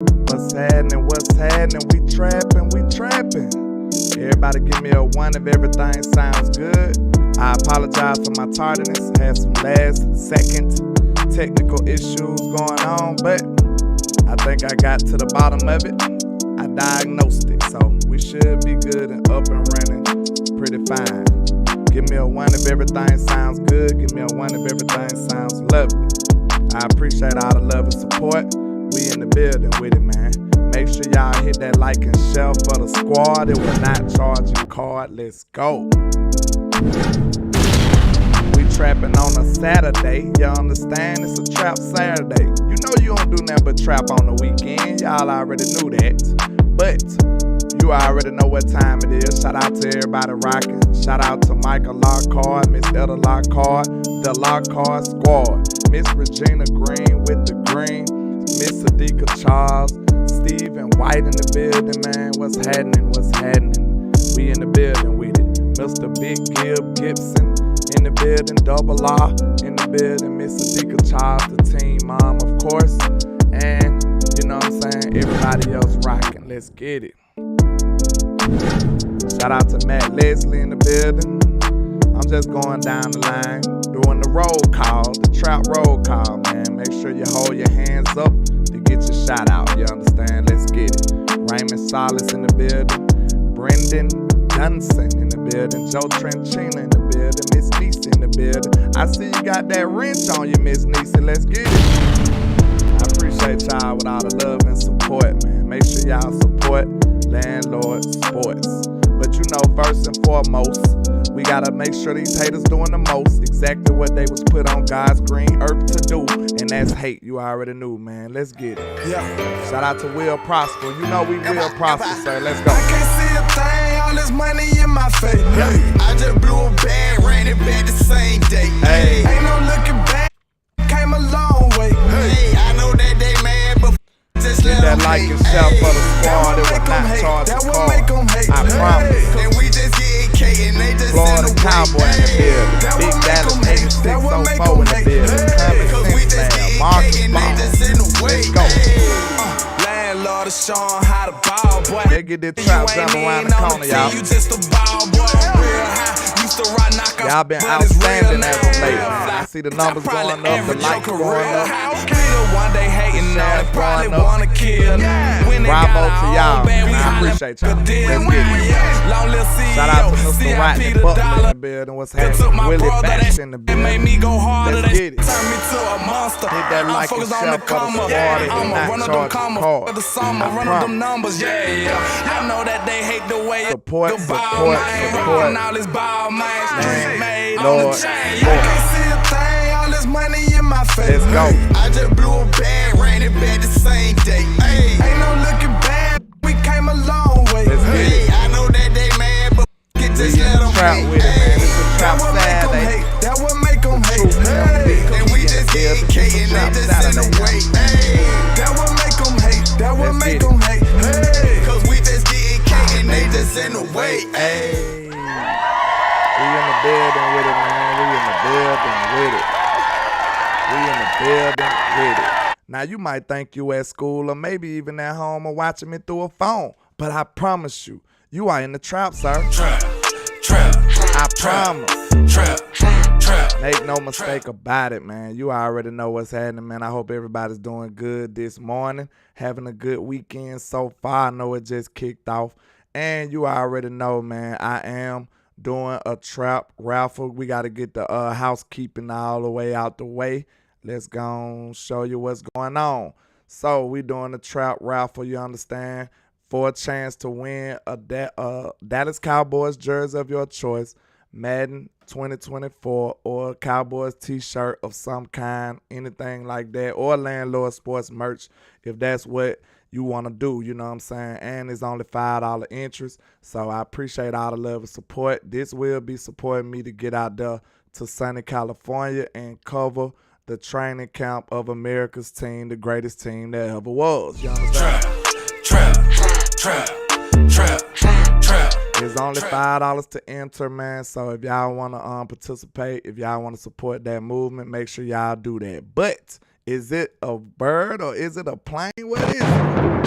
What's happening? What's happening? We trapping, we trapping. Everybody give me a 1 if everything sounds good. I apologize for my tardiness. Had some last second technical issues going on, but I think I got to the bottom of it. I diagnosed it, so we should be good and up and running pretty fine. Give me a 1 if everything sounds good. Give me a 1 if everything sounds lovely. I appreciate all the love and support. We in the building with it, man. Make sure y'all hit that like and share for the squad. It will not charge you card. Let's go. We trapping on a Saturday. You understand? It's a trap Saturday. You know you don't do nothing but trap on the weekend. Y'all already knew that. But you already know what time it is. Shout out to everybody rocking. Shout out to Micah Lockhart, Miss Etta Lockhart, the Lockhart squad. Miss Regina Green with the green. Miss Sadiqa Charles, Stephen White in the building, man. What's happening? What's happening? We in the building with it. Mr. Big Gibson in the building. Double R in the building. Miss Sadiqa Charles, the team mom, of course. And you know what I'm saying? Everybody else rocking. Let's get it. Shout out to Matt Leslie in the building. I'm just going down the line, doing the roll call, the trap roll call, man. Make sure you hold your hands up to get your shot out. You understand? Let's get it. Raymond Salas in the building. Brendan Dunson in the building. Joe Trenchina in the building. Miss Nisa in the building. I see you got that wrench on you, Miss Nisa. Let's get it. I appreciate y'all with all the love and support, man. Make sure y'all support Landlord Sports. But you know, first and foremost, we gotta make sure these haters doing the most. Exactly what they was put on God's green earth to do. And that's hate. You already knew, man. Let's get it. Yeah. Shout out to Will Prosper. You know we will prosper, sir. Let's go. I can't see a thing, all this money in my face. Hey. I just blew a bag, ran it back the same day. Hey. Ain't no looking back, came a long way. Hey, I know that they mad, but just get that like and share for the squad. It will not charge the card. I promise. And we just getting K and they just Florida Cowboy in the building. Big Dallas 8604 in the building. Coming since man. Marcus Ball. Let's go. Landlord is showing how to ball, boy. They get this trap jump around the corner, y'all. You just a ball, boy. Real high. Used to ride knock y'all been outstanding as of late, man. I see the numbers going up, the likes going up. One day hating on it, probably wanna kill. Bravo to y'all, man. I appreciate y'all. Let's get it. Shout out to Mr. Rodney Butler in the building. What's happening? Willie Bash in the building. Let's get it. Hit that like and share for the squad. It will not charge the card. I promise. I know that they hate the way support. All this ball, man. Lord, money in my face. Let's go. I just blew a bag, ran it back the same day. Ay. Ain't no looking back, we came a long way. Let's get it. I know that they mad, but get this let them trap hate. With it, man. It's a trap Saturday. That would make them hate. And we just get K and they just in the way. That would make them hate. That would make them hate. Cause we just get K and they just in the way. Hey. We in the building with it, man. We in the building with it. We in the building with it. Now, you might think you at school or maybe even at home or watching me through a phone. But I promise you, you are in the trap, sir. Trap. I promise. Trap. Make no mistake about it, man. You already know what's happening, man. I hope everybody's doing good this morning. Having a good weekend so far. I know it just kicked off. And you already know, man, I am doing a trap raffle. We got to get the housekeeping all the way out the way. Let's go and show you what's going on. So we doing a trap raffle, you understand, for a chance to win a Dallas Cowboys jersey of your choice, Madden 2024, or a Cowboys t-shirt of some kind, anything like that, or Landlord Sports merch if that's what you want to do, you know what I'm saying? And it's only $5 interest. So I appreciate all the love and support. This will be supporting me to get out there to sunny California and cover the training camp of America's team, the greatest team that ever was. You understand? Trap. It's only $5 to enter, man. So if y'all want to participate, if y'all want to support that movement, make sure y'all do that. But is it a bird or is it a plane? What is it?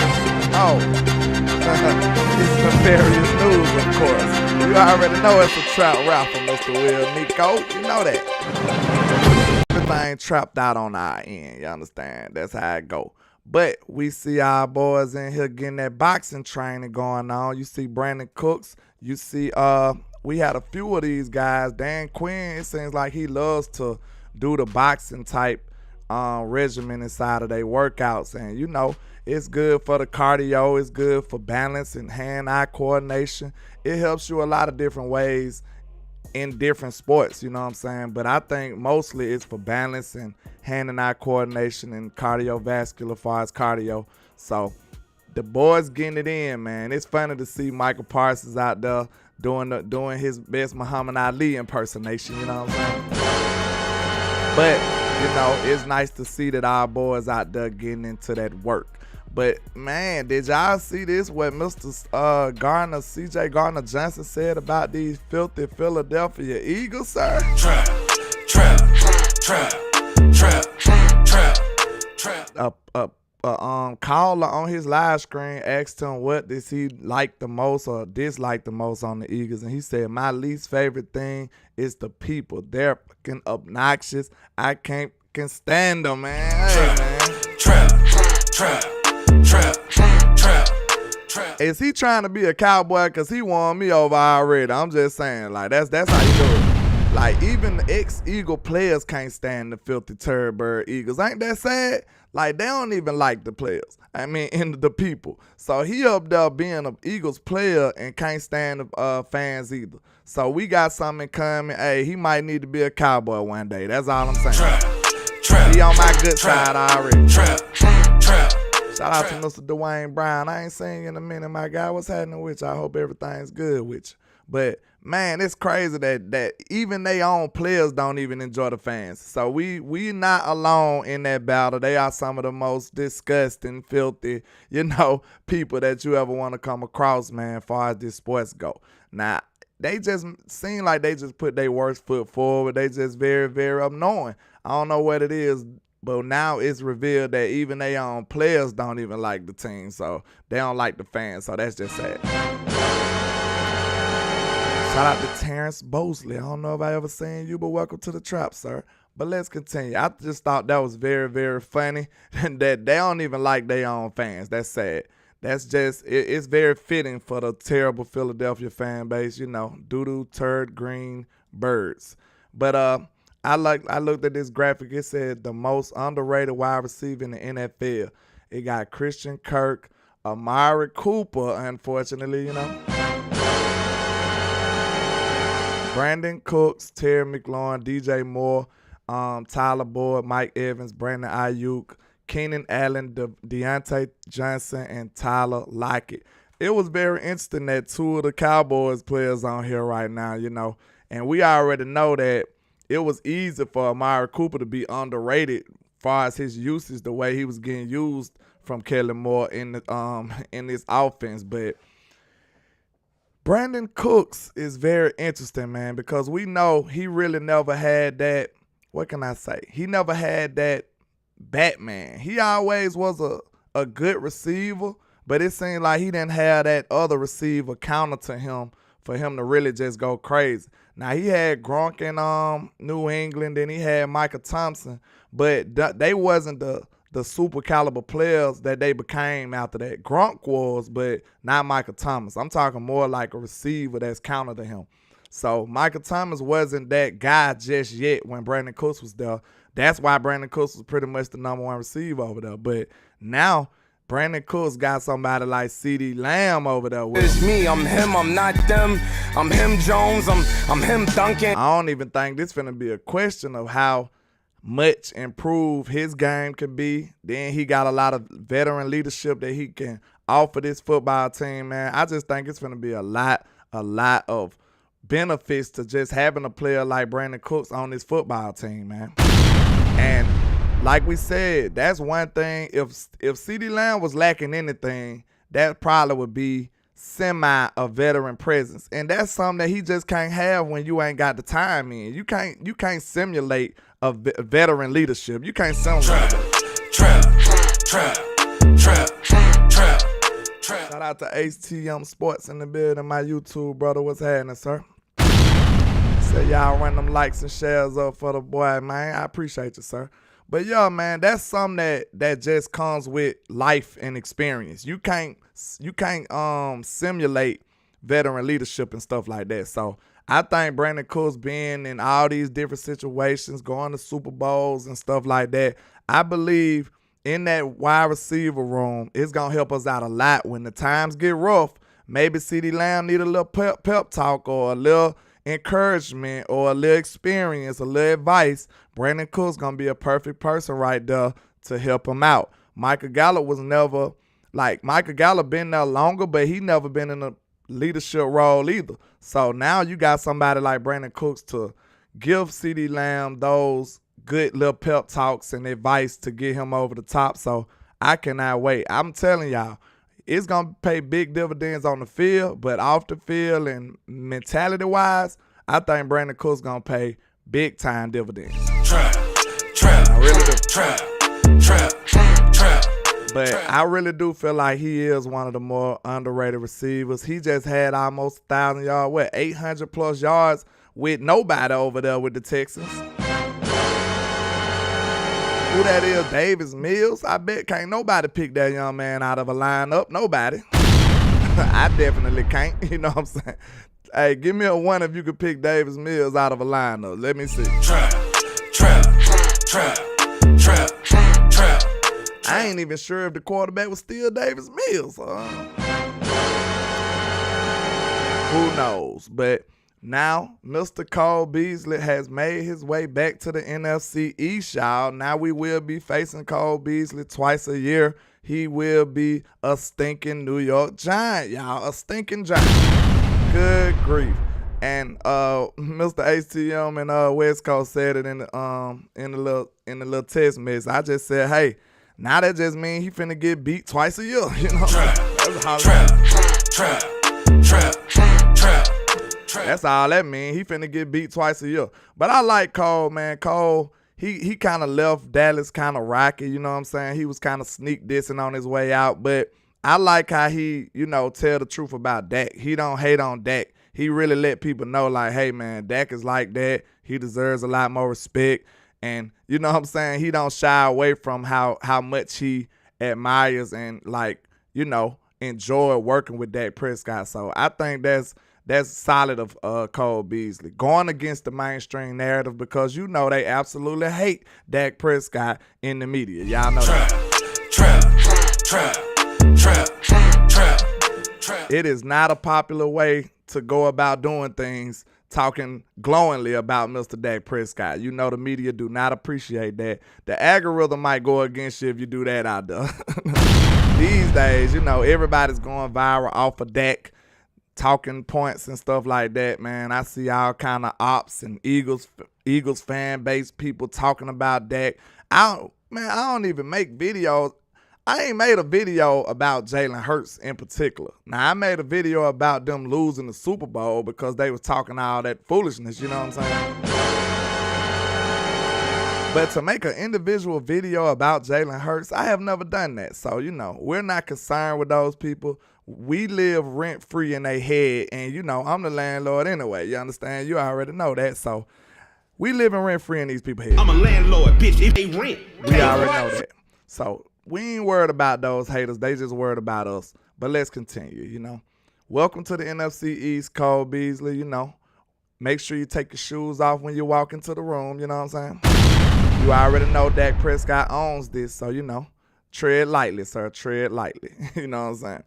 Oh, it's nefarious news, of course. You already know it's a trap raffle, Mr. Will Nico. You know that. Everything trapped out on our end, you understand? That's how it go. But we see our boys in here getting that boxing training going on. You see Brandon Cooks. You see we had a few of these guys. Dan Quinn, it seems like he loves to do the boxing type regimen inside of their workouts. And, you know, it's good for the cardio. It's good for balance and hand-eye coordination. It helps you a lot of different ways in different sports, you know what I'm saying? But I think mostly it's for balance and hand and eye coordination and cardiovascular, far as cardio. So the boys getting it in, man. It's funny to see Micah Parsons out there doing his best Muhammad Ali impersonation, you know what I'm saying? But, you know, it's nice to see that our boys out there getting into that work. But, man, did y'all see this, what Mr. C.J. Gardner-Johnson said about these filthy Philadelphia Eagles, sir? Trap. Caller on his live screen asked him what does he like the most or dislike the most on the Eagles, and he said, my least favorite thing is the people. They're fucking obnoxious. I can stand them, man. Hey, man. Trap. Is he trying to be a cowboy? Because he won me over already. I'm just saying, like, that's how you do it. Like, even the ex-Eagle players can't stand the filthy Turd Eagles. Ain't that sad? Like, they don't even like the players. I mean, and the people. So he up there being an Eagles player and can't stand the fans either. So we got something coming. Hey, he might need to be a cowboy one day. That's all I'm saying. He on my good side already. Shout out to Mr. Dwayne Brown. I ain't seen you in a minute, my guy. What's happening with you? I hope everything's good with you. But, man, it's crazy that even their own players don't even enjoy the fans. So we not alone in that battle. They are some of the most disgusting, filthy, you know, people that you ever want to come across, man, as far as this sports go. Now, they just seem like they just put their worst foot forward. They just very, very unknowing. I don't know what it is. But now it's revealed that even their own players don't even like the team. So they don't like the fans. So that's just sad. Shout out to Terrence Bosley. I don't know if I ever seen you, but welcome to the trap, sir. But let's continue. I just thought that was very, very funny. And that they don't even like their own fans. That's sad. That's just, it's very fitting for the terrible Philadelphia fan base. You know, doo-doo, turd, green, birds. But, I looked at this graphic. It said the most underrated wide receiver in the NFL. It got Christian Kirk, Amari Cooper, unfortunately, you know. Brandon Cooks, Terry McLaurin, DJ Moore, Tyler Boyd, Mike Evans, Brandon Ayuk, Keenan Allen, Deontay Johnson, and Tyler Lockett. It was very interesting that two of the Cowboys players on here right now, you know. And we already know that it was easy for Amari Cooper to be underrated as far as his usage, the way he was getting used from Kellen Moore in this offense. But Brandon Cooks is very interesting, man, because we know he really never had that, what can I say? He never had that Batman. He always was a good receiver, but it seemed like he didn't have that other receiver counter to him for him to really just go crazy. Now, he had Gronk in New England, and he had Micah Thompson, but they wasn't the super caliber players that they became after that. Gronk was, but not Micah Thomas. I'm talking more like a receiver that's counter to him. So Micah Thomas wasn't that guy just yet when Brandon Cooks was there. That's why Brandon Cooks was pretty much the number one receiver over there. But now Brandon Cooks got somebody like CeeDee Lamb over there with him. It's me, I'm him, I'm not them. I'm him Jones, I'm him Duncan. I don't even think this finna be a question of how much improved his game can be. Then he got a lot of veteran leadership that he can offer this football team, man. I just think it's finna be a lot of benefits to just having a player like Brandon Cooks on this football team, man. And like we said, that's one thing. If CeeDee Lamb was lacking anything, that probably would be a veteran presence. And that's something that he just can't have when you ain't got the time in. You can't simulate a veteran leadership. You can't simulate it. Shout out to HTM Sports in the building, my YouTube brother. What's happening, sir? Say y'all run them likes and shares up for the boy, man. I appreciate you, sir. But yeah, man, that's something that just comes with life and experience. You can't simulate veteran leadership and stuff like that. So I think Brandon Cooks being in all these different situations, going to Super Bowls and stuff like that, I believe in that wide receiver room, it's going to help us out a lot when the times get rough. Maybe CeeDee Lamb need a little pep talk or a little encouragement or a little experience, a little advice. Brandon Cooks going to be a perfect person right there to help him out. Micah Gallup Micah Gallup been there longer, but he never been in a leadership role either. So now you got somebody like Brandon Cooks to give CeeDee Lamb those good little pep talks and advice to get him over the top. So I cannot wait. I'm telling y'all, it's going to pay big dividends on the field, but off the field and mentality-wise, I think Brandon Cooks going to pay big-time dividends. I really do. But I really do feel like he is one of the more underrated receivers. He just had almost 1,000 yards, 800-plus yards with nobody over there with the Texans. Who that is, Davis Mills? I bet can't nobody pick that young man out of a lineup. Nobody. I definitely can't. You know what I'm saying? Hey, give me a one if you could pick Davis Mills out of a lineup. Let me see. I ain't even sure if the quarterback was still Davis Mills. Who knows? But now, Mr. Cole Beasley has made his way back to the NFC East, y'all. Now we will be facing Cole Beasley twice a year. He will be a stinking New York Giant, y'all. A stinking Giant. Good grief. And Mr. HTM and West Coast said it in the little text message. I just said, hey, now that just means he finna get beat twice a year. You know, that's all that means. He finna get beat twice a year. But I like Cole, man. Cole, he kind of left Dallas kind of rocky, you know what I'm saying? He was kind of sneak dissing on his way out. But I like how he, tell the truth about Dak. He don't hate on Dak. He really let people know, like, hey, man, Dak is like that. He deserves a lot more respect. And, you know what I'm saying? He don't shy away from how much he admires and, enjoy working with Dak Prescott. So I think that's solid of Cole Beasley. Going against the mainstream narrative because they absolutely hate Dak Prescott in the media. Y'all know that. It is not a popular way to go about doing things, talking glowingly about Mr. Dak Prescott. The media do not appreciate that. The algorithm might go against you if you do that out there. These days, everybody's going viral off of Dak, talking points and stuff like that, man. I see all kind of ops and Eagles fan base people talking about Dak. I don't even make videos. I ain't made a video about Jalen Hurts in particular. Now, I made a video about them losing the Super Bowl because they was talking all that foolishness, you know what I'm saying? But to make an individual video about Jalen Hurts, I have never done that. So, we're not concerned with those people. We live rent-free in their head, and, I'm the landlord anyway. You understand? You already know that. So, we living rent-free in these people's heads. I'm a landlord, bitch. If they rent. We already know that. So, we ain't worried about those haters. They just worried about us. But let's continue, Welcome to the NFC East, Cole Beasley, Make sure you take your shoes off when you walk into the room, you know what I'm saying? You already know Dak Prescott owns this, so, tread lightly, sir. Tread lightly. You know what I'm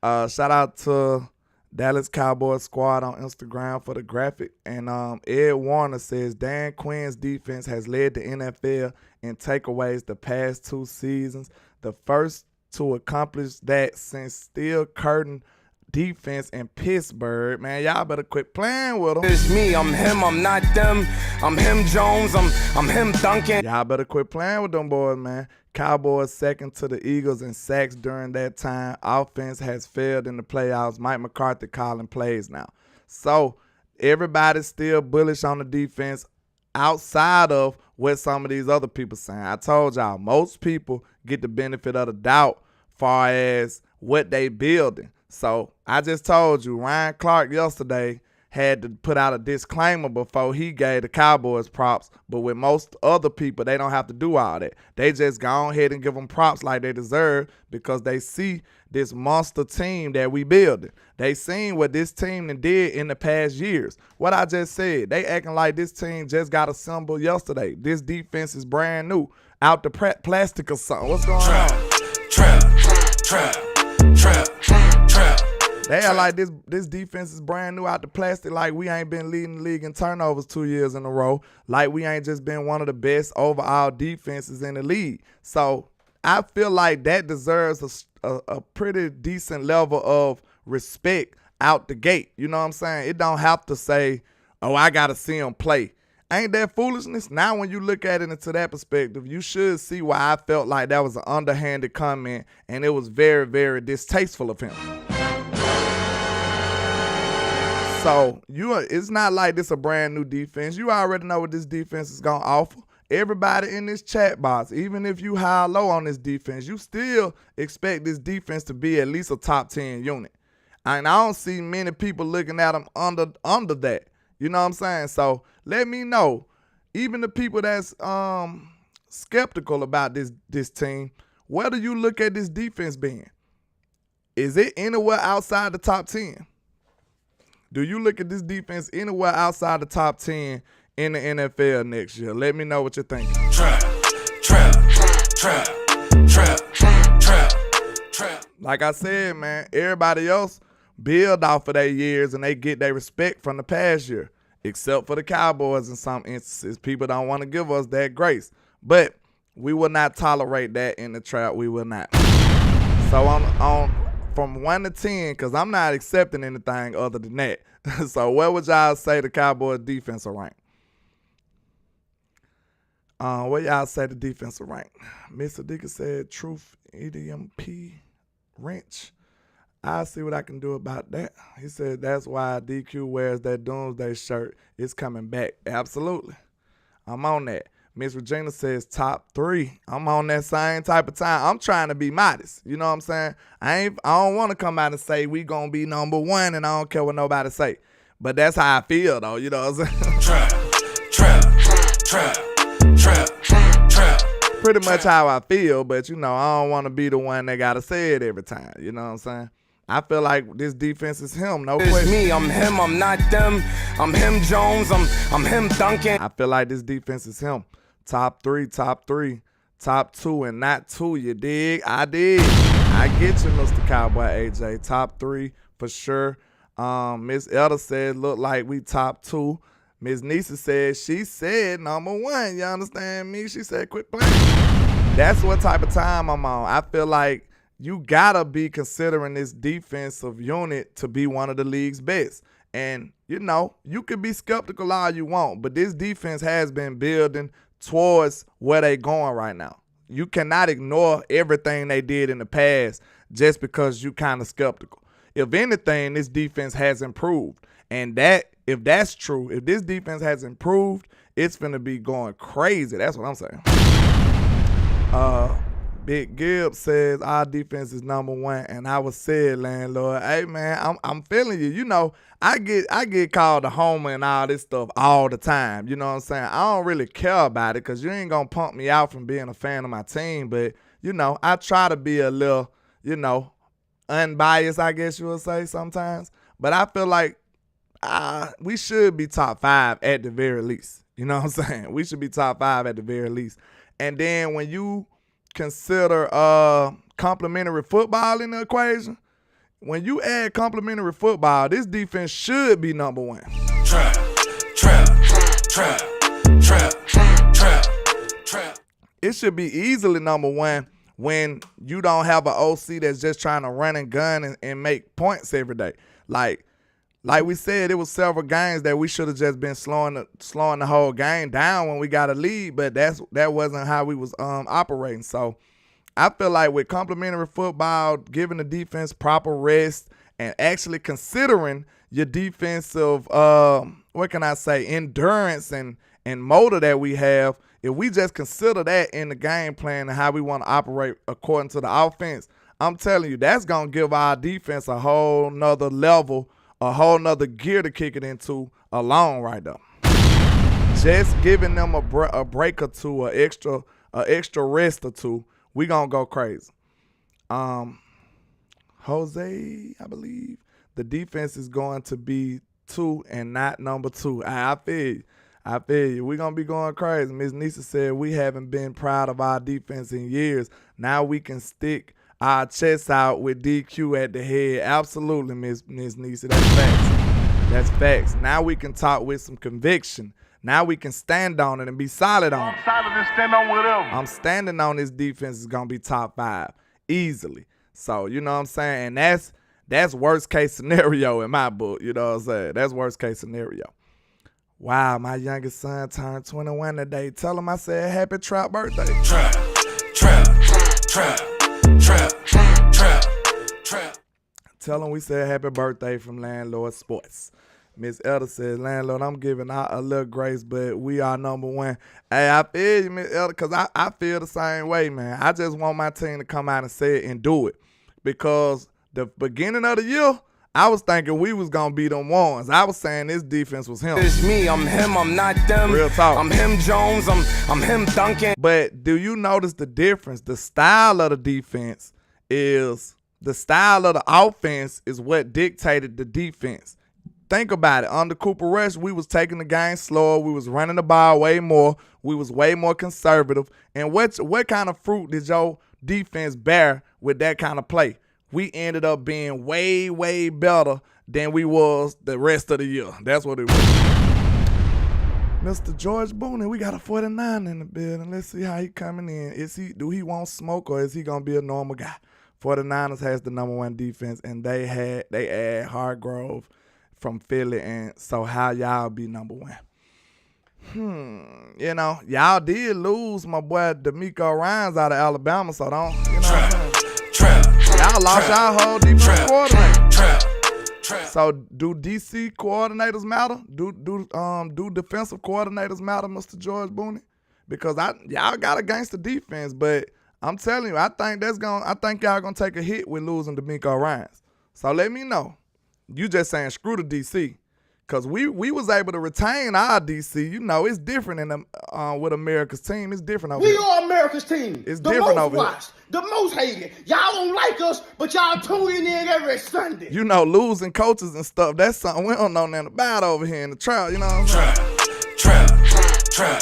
saying? Shout out to Dallas Cowboys squad on Instagram for the graphic. And Ed Warner says Dan Quinn's defense has led the NFL in takeaways the past 2 seasons. The first to accomplish that since Steel Curtain defense in Pittsburgh. Man, y'all better quit playing with them. It's me, I'm him, I'm not them. I'm him Jones, I'm him Duncan. Y'all better quit playing with them boys, man. Cowboys second to the Eagles in sacks during that time. Offense has failed in the playoffs. Mike McCarthy calling plays now. So everybody's still bullish on the defense outside of what some of these other people saying. I told y'all, most people get the benefit of the doubt far as what they building. So I just told you, Ryan Clark yesterday had to put out a disclaimer before he gave the Cowboys props. But with most other people, they don't have to do all that. They just go ahead and give them props like they deserve because they see this monster team that we building. They seen what this team did in the past years. What I just said, they acting like this team just got assembled yesterday. This defense is brand new. Out the plastic or something. What's going on? Trap. They are like this defense is brand new out the plastic, like we ain't been leading the league in turnovers 2 years in a row, like we ain't just been one of the best overall defenses in the league. So I feel like that deserves a pretty decent level of respect out the gate. You know what I'm saying? It don't have to say, oh, I got to see them play. Ain't that foolishness? Now when you look at it into that perspective, you should see why I felt like that was an underhanded comment and it was very, very distasteful of him. So it's not like this a brand new defense. You already know what this defense is going to offer. Everybody in this chat box, even if you high or low on this defense, you still expect this defense to be at least a top 10 unit. And I don't see many people looking at them under that. You know what I'm saying? So let me know, even the people that's skeptical about this team, where do you look at this defense being? Is it anywhere outside the top 10? Do you look at this defense anywhere outside the top 10 in the NFL next year? Let me know what you're thinking. Trap. Like I said, man, everybody else build off of their years and they get their respect from the past year, except for the Cowboys in some instances. People don't want to give us that grace. But we will not tolerate that in the trap. We will not. So on from 1 to 10, because I'm not accepting anything other than that. So where would y'all say the Cowboys defense will rank? Where y'all say the defense will rank? Mr. Dicker said truth, EDMP, wrench. I'll see what I can do about that. He said that's why DQ wears that Doomsday shirt. It's coming back. Absolutely. I'm on that. Miss Regina says top 3. I'm on that same type of time. I'm trying to be modest. You know what I'm saying? I don't want to come out and say we going to be number 1 and I don't care what nobody say. But that's how I feel, though. You know what I'm saying? Trap. Pretty much how I feel, but, you know, I don't want to be the one that got to say it every time. You know what I'm saying? I feel like this defense is him, no question. It's me, I'm him, I'm not them. I'm him, Jones, I'm him, Duncan. I feel like this defense is him. Top 3, top 2, and not 2, you dig? I did. I get you, Mr. Cowboy AJ. Top 3 for sure. Miss Elder said, look like we top 2. Miss Nisa said, she said number 1. You understand me? She said, quit playing. That's what type of time I'm on. I feel like you gotta be considering this defensive unit to be one of the league's best. And, you know, you could be skeptical all you want, but this defense has been building towards where they going right now. You cannot ignore everything they did in the past just because you kind of skeptical. If anything, this defense has improved. And if that's true, if this defense has improved, it's going to be going crazy. That's what I'm saying. Big Gibb says our defense is number 1, and I was said, landlord, hey man, I'm feeling you. You know, I get called a homer and all this stuff all the time. You know what I'm saying? I don't really care about it because you ain't gonna pump me out from being a fan of my team. But you know, I try to be a little, you know, unbiased, I guess you would say sometimes. But I feel like we should be top 5 at the very least. You know what I'm saying? We should be top 5 at the very least. And then when you consider complimentary football in the equation, when you add complimentary football, this defense should be number 1. Trap. It should be easily number 1 when you don't have an OC that's just trying to run and gun and make points every day. Like we said, it was several games that we should have just been slowing the whole game down when we got a lead, but that wasn't how we was operating. So I feel like with complimentary football, giving the defense proper rest and actually considering your defensive, endurance and motor that we have, if we just consider that in the game plan and how we want to operate according to the offense, I'm telling you, that's going to give our defense a whole nother level, a whole nother gear to kick it into alone right there. Just giving them a break or two, a extra rest or two, we going to go crazy. Jose, I believe, the defense is going to be 2 and not number 2. I feel you. We're going to be going crazy. Ms. Nisa said we haven't been proud of our defense in years. Now we can stick our chests out with DQ at the head. Absolutely, Ms. Nisa. That's facts. Now we can talk with some conviction. Now we can stand on it and be solid on it. I'm solid and stand on whatever. I'm standing on this defense is going to be top 5 easily. So, you know what I'm saying? And that's worst case scenario in my book. You know what I'm saying? That's worst case scenario. Wow, my youngest son turned 21 today. Tell him I said happy trap birthday. Trap. Tell him we said happy birthday from Landlord Sports. Miss Elder says, Landlord, I'm giving out a little grace, but we are number 1. Hey, I feel you, Miss Elder, because I feel the same way, man. I just want my team to come out and say it and do it. Because the beginning of the year, I was thinking we was going to be them ones. I was saying this defense was him. It's me, I'm him, I'm not them. Real talk. I'm him Jones, I'm him Duncan. But do you notice the difference? The style of the defense is, the style of the offense is what dictated the defense. Think about it. Under Cooper Rush, we was taking the game slower. We was running the ball way more. We was way more conservative. And what kind of fruit did your defense bear with that kind of play? We ended up being way, way better than we was the rest of the year. That's what it was. Mr. George Boone, we got a 49 in the building. Let's see how he coming in. Do he want smoke or is he going to be a normal guy? 49ers has the number 1 defense, and they add Hargrove from Philly, and so how y'all be number 1? You know, y'all did lose my boy D'Amico Ryans out of Alabama, so don't, you know y'all lost y'all whole defense coordinator. So do DC coordinators matter? Do defensive coordinators matter, Mr. George Booney? Because y'all got a gangster defense, but I'm telling you, I think y'all gonna take a hit with losing D'Amico Ryans. So let me know. You just saying screw the DC. Because we was able to retain our DC. You know, it's different with America's team. It's different over here. We are America's team. It's the different most over watched, the most hated. Y'all don't like us, but y'all tuning in every Sunday. You know, losing coaches and stuff, that's something we don't know nothing about over here in the trap. You know what I'm saying? Trap.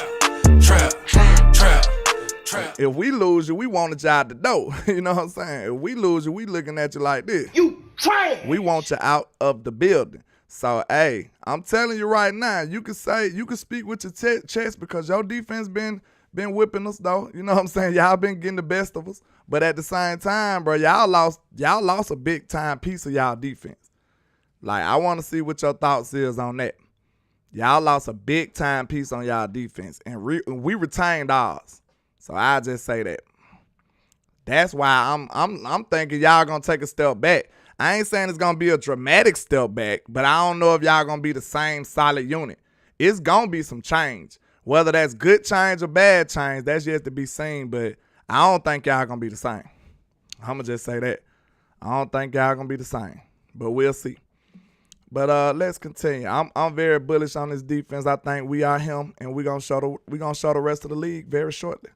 If we lose you, we wanted y'all to know. You know what I'm saying? If we lose you, we looking at you like this. You trash. We want you out of the building. So, hey, I'm telling you right now, you can speak with your chest because your defense been whipping us though. You know what I'm saying? Y'all been getting the best of us. But at the same time, bro, y'all lost a big time piece of y'all defense. Like, I want to see what your thoughts is on that. Y'all lost a big time piece on y'all defense, and we retained ours. So I just say that. That's why I'm thinking y'all gonna take a step back. I ain't saying it's going to be a dramatic step back, but I don't know if y'all going to be the same solid unit. It's going to be some change. Whether that's good change or bad change, that's yet to be seen, but I don't think y'all going to be the same. I'm going to just say that. I don't think y'all going to be the same, but we'll see. But let's continue. I'm very bullish on this defense. I think we are him, and we're going to show the rest of the league very shortly.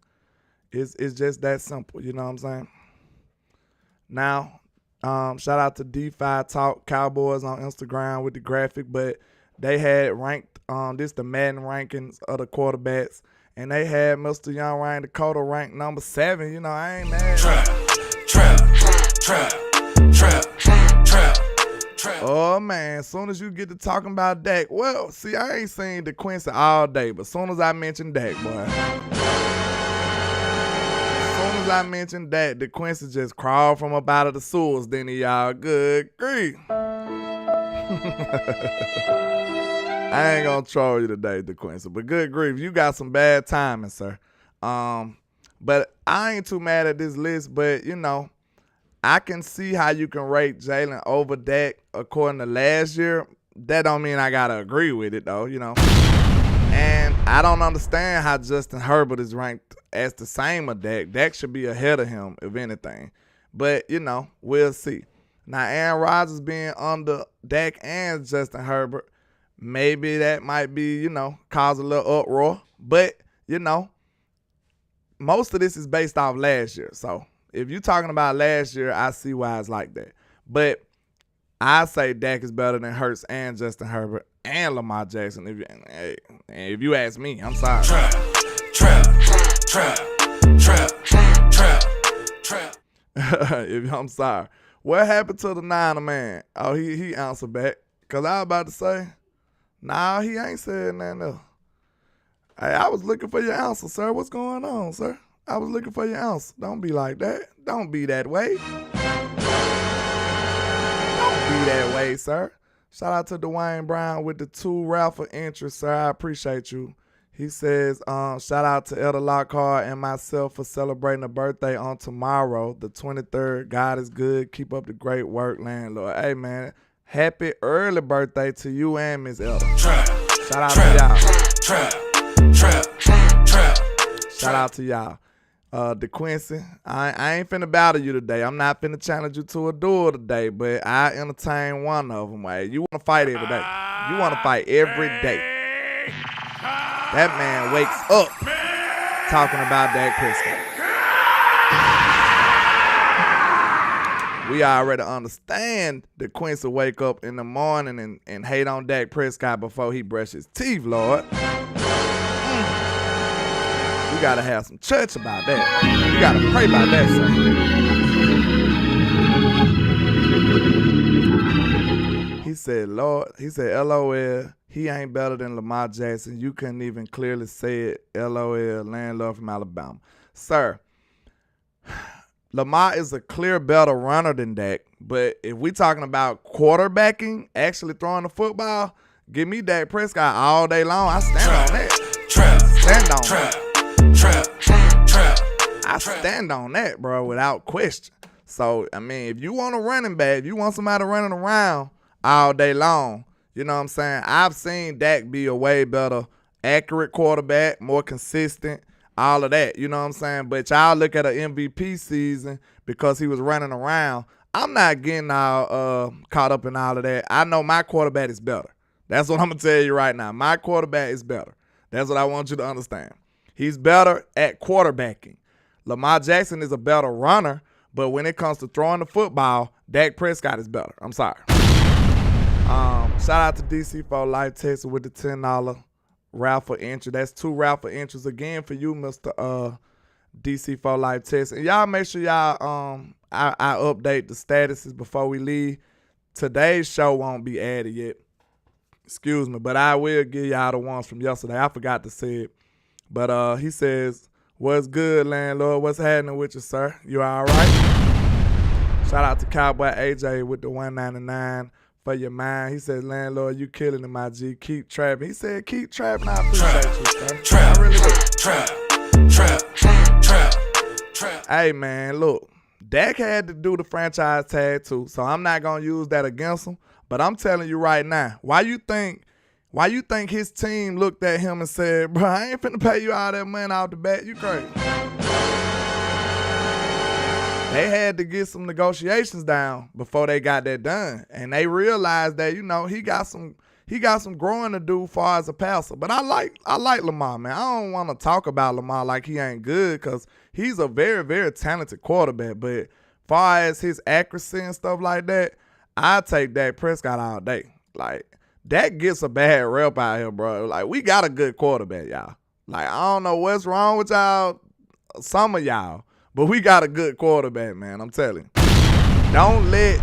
It's just that simple, you know what I'm saying? Now, shout out to DeFi Talk Cowboys on Instagram with the graphic, but they had ranked the Madden rankings of the quarterbacks, and they had Mr. Young Ryan Dakota ranked number 7. You know, I ain't mad. Trap. Oh man, as soon as you get to talking about Dak, well, see, I ain't seen DeQuincy all day, but as soon as I mentioned Dak, boy. I mentioned that DeQuincy just crawled from up out of the sewers, didn't he, y'all? Good grief. I ain't gonna troll you today, DeQuincy, but good grief, you got some bad timing, sir. But I ain't too mad at this list, but you know, I can see how you can rate Jalen over Dak according to last year. That don't mean I gotta agree with it though, you know. And I don't understand how Justin Herbert is ranked as the same as Dak. Dak should be ahead of him, if anything. But, we'll see. Now, Aaron Rodgers being under Dak and Justin Herbert, maybe that might be, cause a little uproar. But, most of this is based off last year. So, if you're talking about last year, I see why it's like that. But I say Dak is better than Hurts and Justin Herbert and Lamar Jackson. If you ask me, I'm sorry. I'm sorry. What happened to the Niner man? Oh, he answered back. Because I was about to say, nah, he ain't said nothing else. Hey, I was looking for your answer, sir. What's going on, sir? I was looking for your answer. Don't be like that. Don't be that way. Don't be that way, sir. Shout out to Dwayne Brown with the 2 raffle entries, sir. I appreciate you. He says, shout out to Elder Lockhart and myself for celebrating a birthday on tomorrow, the 23rd. God is good. Keep up the great work, landlord. Hey, man, happy early birthday to you and Miss Elder. Shout out to y'all. Shout out to y'all. DeQuincy, I ain't finna battle you today. I'm not finna challenge you to a duel today, but I entertain one of them. Hey, you want to fight every day. You want to fight every day. That man wakes up talking about Dak Prescott. We already understand that Quincy wake up in the morning and hate on Dak Prescott before he brushes his teeth, Lord. You got to have some church about that. You got to pray about that, sir. He said, LOL, he ain't better than Lamar Jackson. You couldn't even clearly say it. LOL, landlord from Alabama. Sir, Lamar is a clear better runner than Dak. But if we talking about quarterbacking, actually throwing the football, give me Dak Prescott all day long. I stand on that. I stand on that, bro, without question. So, I mean, if you want a running back, if you want somebody running around all day long, you know what I'm saying? I've seen Dak be a way better accurate quarterback, more consistent, all of that. You know what I'm saying? But y'all look at an MVP season because he was running around. I'm not getting all caught up in all of that. I know my quarterback is better. That's what I'm going to tell you right now. My quarterback is better. That's what I want you to understand. He's better at quarterbacking. Lamar Jackson is a better runner, but when it comes to throwing the football, Dak Prescott is better. I'm sorry. Shout out to DC4 Life Texas with the $10 raffle entry. That's 2 raffle entries again for you, Mr. DC4 Life Texas. And y'all make sure y'all I update the statuses before we leave. Today's show won't be added yet. Excuse me, but I will give y'all the ones from yesterday. I forgot to say it. But he says, what's good, landlord? What's happening with you, sir? You all right? Shout out to Cowboy AJ with the $1.99 for your mind. He says, landlord, you killing it, my G. Keep trapping. He said, keep trapping. I appreciate you, sir. I really do. Hey, man, look. Dak had to do the franchise tag too, so I'm not going to use that against him. But I'm telling you right now, why you think his team looked at him and said, bro, I ain't finna pay you all that money off the bat. You crazy. They had to get some negotiations down before they got that done. And they realized that, he got some growing to do far as a passer. But I like Lamar, man. I don't want to talk about Lamar like he ain't good because he's a very, very talented quarterback. But far as his accuracy and stuff like that, I take Dak Prescott all day. Like, Dak gets a bad rep out here, bro. Like, we got a good quarterback, y'all. Like, I don't know what's wrong with y'all, some of y'all, but we got a good quarterback, man. I'm telling you. Don't let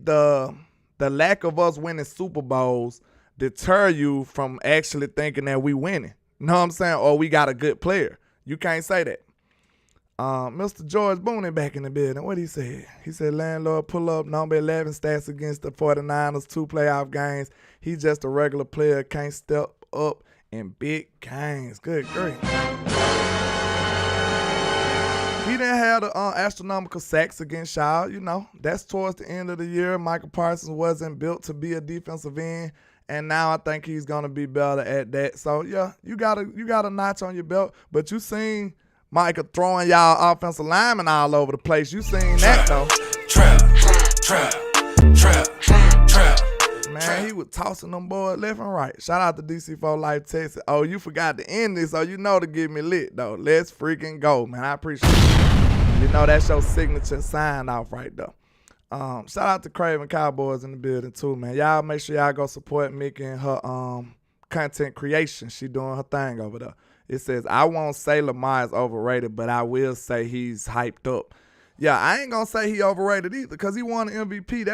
the lack of us winning Super Bowls deter you from actually thinking that we winning. You know what I'm saying? Or we got a good player. You can't say that. Mr. George Booney back in the building. What he said? He said, landlord, pull up number 11 stats against the 49ers, 2 playoff games. He's just a regular player, can't step up in big games. Good grief. He didn't have the astronomical sacks against y'all. That's towards the end of the year. Micah Parsons wasn't built to be a defensive end, and now I think he's going to be better at that. So, yeah, you got a notch on your belt, but you seen Micah throwing y'all offensive linemen all over the place. You seen that, though. Trap. Man, he was tossing them boys left and right. Shout out to DC4 Life Texas. Oh, you forgot to end this, so you know to get me lit, though. Let's freaking go, man. I appreciate it. You know that's your signature sign off right there. Shout out to Craven Cowboys in the building, too, man. Y'all make sure y'all go support Mickey and her content creation. She doing her thing over there. It says, I won't say Lamar is overrated, but I will say he's hyped up. Yeah, I ain't gonna say he overrated either, because he won an MVP.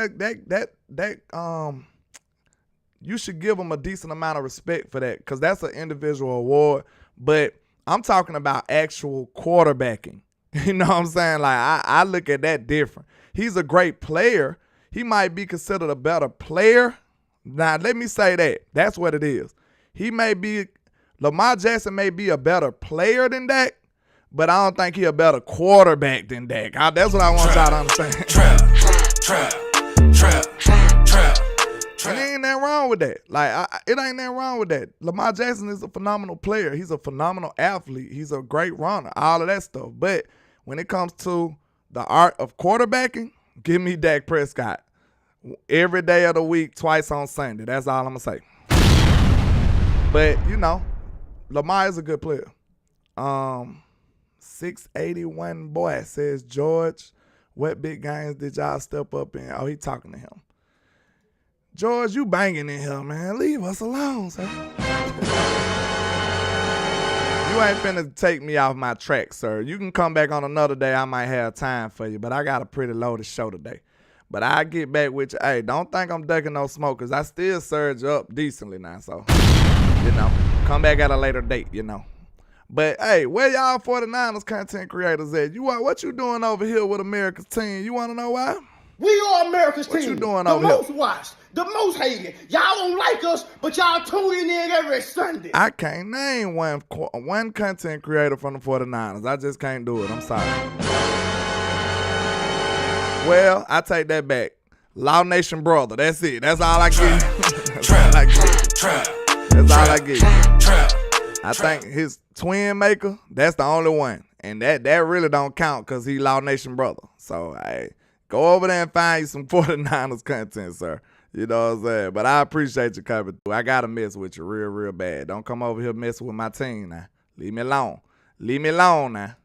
You should give him a decent amount of respect for that, because that's an individual award. But I'm talking about actual quarterbacking. You know what I'm saying? Like, I look at that different. He's a great player. He might be considered a better player. Now, let me say that. That's what it is. Lamar Jackson may be a better player than Dak, but I don't think he a better quarterback than Dak. That's what I want y'all to understand. Trap. And there ain't nothing wrong with that. Like, it ain't nothing wrong with that. Lamar Jackson is a phenomenal player. He's a phenomenal athlete. He's a great runner, all of that stuff. But when it comes to the art of quarterbacking, give me Dak Prescott. Every day of the week, twice on Sunday. That's all I'm going to say. But, you know, Lamar is a good player. 681 boy says, George, what big games did y'all step up in? Oh, he talking to him. George, you banging in here, man. Leave us alone, sir. You ain't finna take me off my track, sir. You can come back on another day. I might have time for you, but I got a pretty loaded show today. But I get back with you. Hey, don't think I'm ducking no smoke, because I still surge up decently now. So, you know, come back at a later date, you know. But, hey, where y'all 49ers content creators at? What you doing over here with America's team? You want to know why? We are America's What team. you doing the over here? most watched, the most hated. Y'all don't like us, but y'all tuning in every Sunday. I can't name one content creator from the 49ers. I just can't do it. I'm sorry. Well, I take that back. Law Nation brother. That's it. That's all I get. That's all I get. That's all I get. I think his twin maker, that's the only one. And that really don't count, because he Law Nation brother. So, hey, go over there and find you some 49ers content, sir. You know what I'm saying? But I appreciate you coming through. I got to mess with you real, real bad. Don't come over here messing with my team now. Leave me alone. Leave me alone now.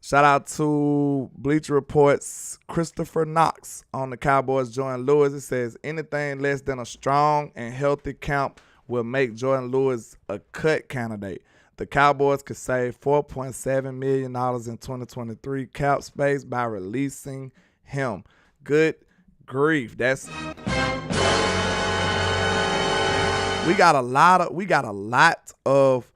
Shout out to Bleacher Report's Christopher Knox on the Cowboys, Jordan Lewis. It says, anything less than a strong and healthy camp will make Jordan Lewis a cut candidate. The Cowboys could save $4.7 million in 2023 cap space by releasing him. Good grief. We got a lot of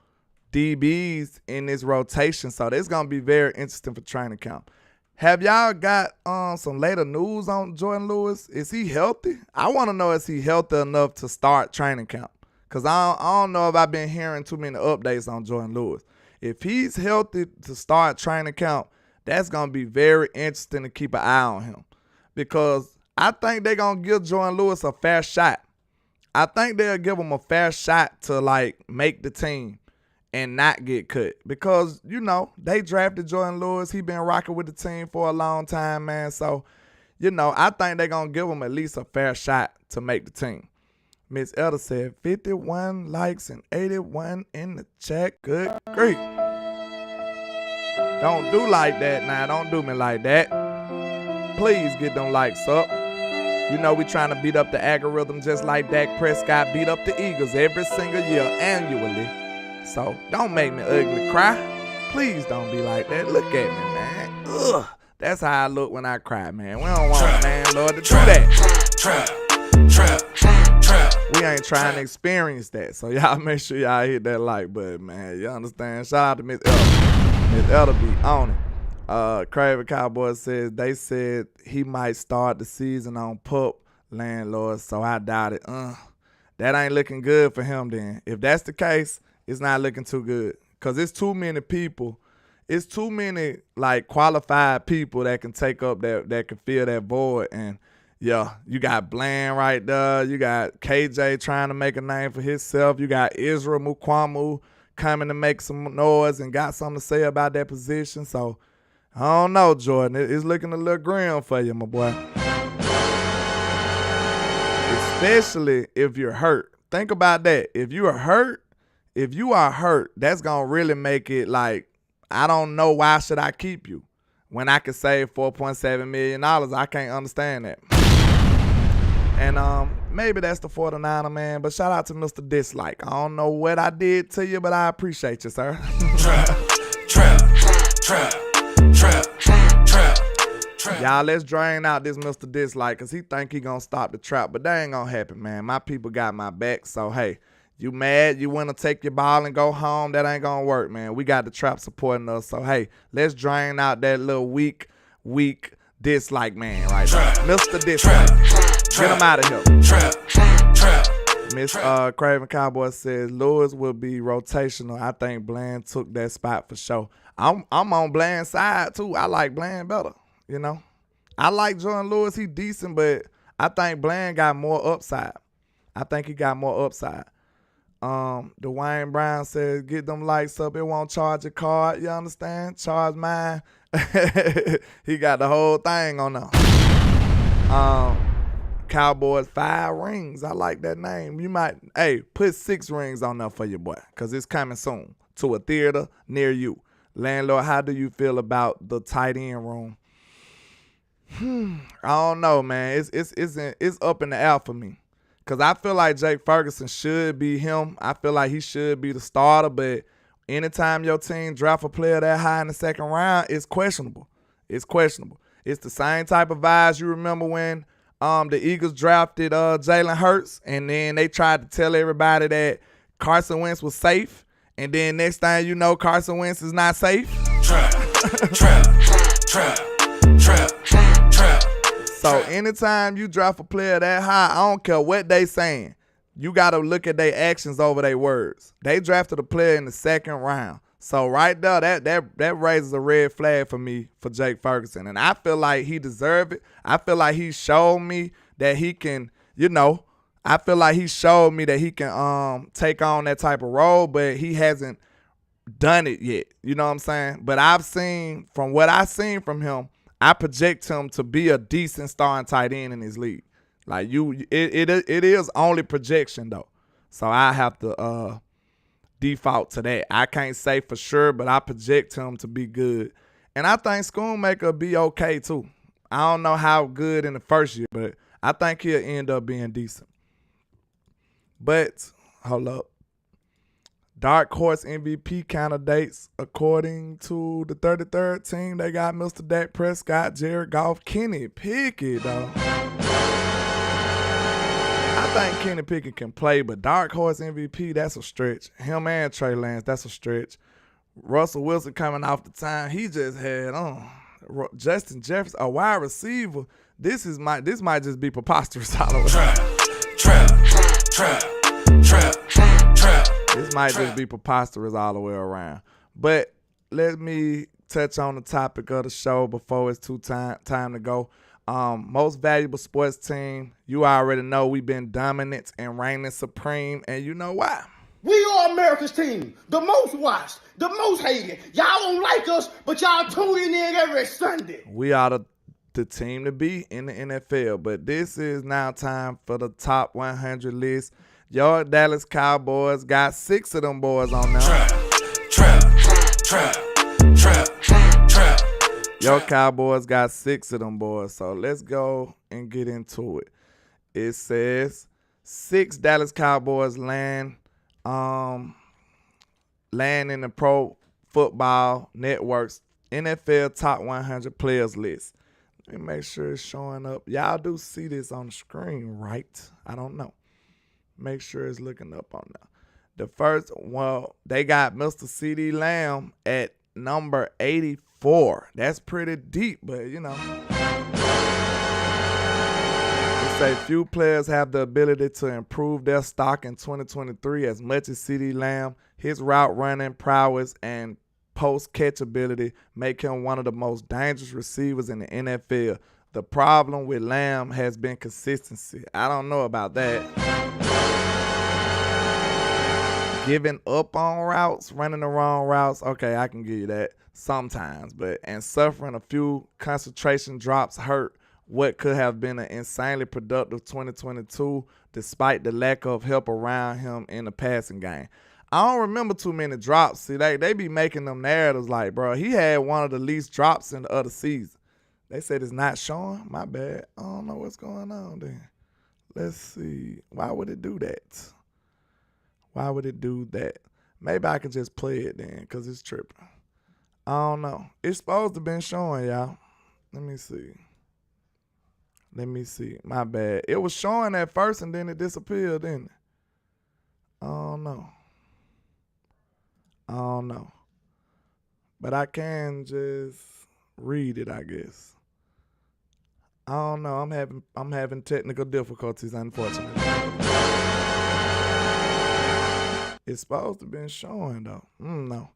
DBs in this rotation, so this is gonna be very interesting for training camp. Have y'all got some later news on Jordan Lewis? Is he healthy? I want to know, is he healthy enough to start training camp? Because I don't know if I've been hearing too many updates on Jordan Lewis. If he's healthy to start training camp, that's going to be very interesting to keep an eye on him. Because I think they're going to give Jordan Lewis a fair shot. I think they'll give him a fair shot to, like, make the team and not get cut. Because, you know, they drafted Jordan Lewis. He been rocking with the team for a long time, man. So, you know, I think they're going to give him at least a fair shot to make the team. Miss Elder said 51 likes and 81 in the chat. Good grief. Don't do like that now. Don't do me like that. Please get them likes up. You know we trying to beat up the algorithm just like Dak Prescott beat up the Eagles every single year annually. So don't make me ugly cry. Please don't be like that. Look at me, man. Ugh. That's how I look when I cry, man. We don't want, man, Lord, to do that. Trap. We ain't trying to experience that. So y'all make sure y'all hit that like button, man. You understand? Shout out to Miss Elder. Miss Elder be on it. Craven Cowboys says they said he might start the season on pup landlord, so I doubt it. That ain't looking good for him then. If that's the case, it's not looking too good. Because it's too many people. It's too many, like, qualified people that can take up that can fill that void. And yeah, you got Bland right there. You got KJ trying to make a name for himself. You got Israel Mukwamu coming to make some noise and got something to say about that position. So, I don't know, Jordan. It's looking a little grim for you, my boy. Especially if you're hurt. Think about that. If you are hurt, that's going to really make it like, I don't know why should I keep you when I could save $4.7 million. I can't understand that. And maybe that's the 49er, man. But shout out to Mr. Dislike. I don't know what I did to you, but I appreciate you, sir. Trap. Y'all, let's drain out this Mr. Dislike because he think he gonna stop the trap, but that ain't gonna happen, man. My people got my back, so hey, you mad, you want to take your ball and go home, that ain't gonna work, man. We got the trap supporting us, so hey, let's drain out that little weak dislike man right there. Mr. Dislike. Get him out of here. Miss Craven Cowboy says Lewis will be rotational. I think Bland took that spot for sure. I'm on Bland's side too. I like Bland better. You know, I like Jordan Lewis. He decent, but I think Bland got more upside. Dwayne Brown says, get them lights up. It won't charge your card. You understand? Charge mine. He got the whole thing on there. Cowboys 5 rings. I like that name. You might, put 6 rings on there for your boy because it's coming soon to a theater near you. Landlord, how do you feel about the tight end room? I don't know, man. It's up in the air for me. Because I feel like Jake Ferguson should be him. I feel like he should be the starter. But anytime your team draft a player that high in the second round, it's questionable. It's the same type of vibes you remember when the Eagles drafted Jalen Hurts. And then they tried to tell everybody that Carson Wentz was safe. And then next thing you know, Carson Wentz is not safe. Trap. So anytime you draft a player that high, I don't care what they saying, you got to look at their actions over their words. They drafted a player in the second round. So right there, that raises a red flag for me for Jake Ferguson. And I feel like he deserved it. I feel like he showed me that he can, take on that type of role, but he hasn't done it yet. You know what I'm saying? But from what I've seen from him, I project him to be a decent starting tight end in his league. Like it is only projection though. So I have to default to that. I can't say for sure, but I project him to be good. And I think Schoonmaker will be okay too. I don't know how good in the first year, but I think he'll end up being decent. But hold up. Dark Horse MVP candidates, according to the 33rd team, they got Mr. Dak Prescott, Jared Goff, Kenny Pickett, though. I think Kenny Pickett can play, but Dark Horse MVP, that's a stretch. Him and Trey Lance, that's a stretch. Russell Wilson coming off the time he just had Justin Jefferson, a wide receiver. This might just be preposterous all the way. Trap. This might just be preposterous all the way around. But let me touch on the topic of the show before it's time to go. Most valuable sports team. You already know we've been dominant and reigning supreme, and you know why. We are America's team, the most watched, the most hated. Y'all don't like us, but y'all tuning in every Sunday. We are the team to be in the NFL, but this is now time for the top 100 list. Your Dallas Cowboys got 6 of them boys on there. Trap. Your Cowboys got 6 of them boys. So let's go and get into it. It says 6 Dallas Cowboys land in the Pro Football Network's NFL Top 100 Players list. Let me make sure it's showing up. Y'all do see this on the screen, right? I don't know. Make sure it's looking up on there. The first, they got Mr. CeeDee Lamb at number 84. That's pretty deep, but They say few players have the ability to improve their stock in 2023 as much as CeeDee Lamb. His route running prowess and post-catch ability make him one of the most dangerous receivers in the NFL. The problem with Lamb has been consistency. I don't know about that. giving up on routes, running the wrong routes, okay, I can give you that sometimes. And suffering a few concentration drops hurt what could have been an insanely productive 2022 despite the lack of help around him in the passing game. I don't remember too many drops. See, they be making them narratives like, bro, he had one of the least drops in the other season. They said it's not showing. My bad. I don't know what's going on then. Let's see. Why would it do that? Why would it do that? Maybe I could just play it then because it's tripping. I don't know. It's supposed to been showing, y'all. Let me see. My bad. It was showing at first and then it disappeared, didn't it? I don't know. But I can just read it, I guess. I don't know. I'm having technical difficulties, unfortunately. It's supposed to been showing though. No.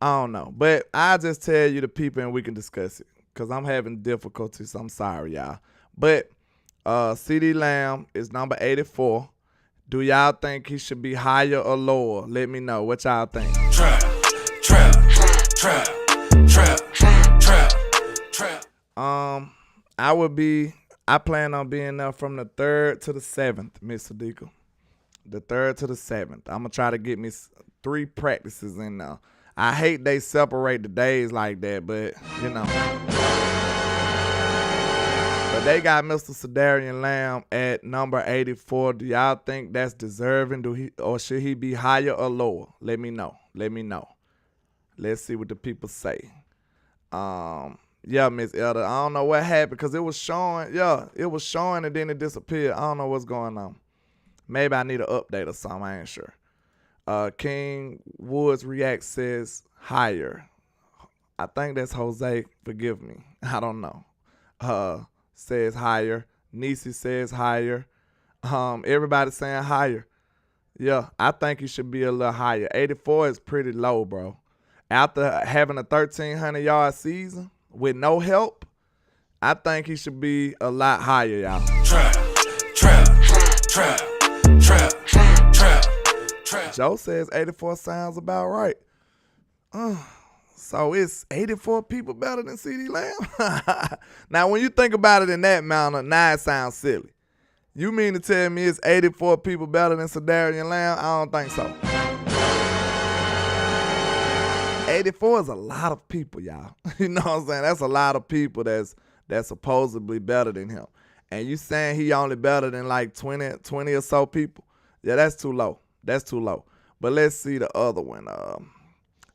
I don't know. But I'll just tell you the people and we can discuss it. Because I'm having difficulties. I'm sorry, y'all. But CeeDee Lamb is number 84. Do y'all think he should be higher or lower? Let me know. What y'all think? Trap. I plan on being there from the 3rd to the 7th, Miss Sadiqa. The 3rd to the 7th. I'm going to try to get me 3 practices in there. I hate they separate the days like that, but, you know. But they got Mr. Cedarian Lamb at number 84. Do y'all think that's deserving? Or should he be higher or lower? Let me know. Let's see what the people say. Yeah, Miss Elder. I don't know what happened because it was showing. Yeah, it was showing and then it disappeared. I don't know what's going on. Maybe I need an update or something. I ain't sure. King Woods React says higher. I think that's Jose. Forgive me. I don't know. Says higher. Nisi says higher. Everybody's saying higher. Yeah, I think he should be a little higher. 84 is pretty low, bro. After having a 1,300-yard season with no help, I think he should be a lot higher, y'all. Trap. Joe says 84 sounds about right. So it's 84 people better than CeeDee Lamb? Now, when you think about it in that manner, now it sounds silly. You mean to tell me it's 84 people better than Cedarian Lamb? I don't think so. 84 is a lot of people, y'all. You know what I'm saying? That's a lot of people that's supposedly better than him. And you saying he only better than like 20 or so people? Yeah, that's too low. But let's see the other one.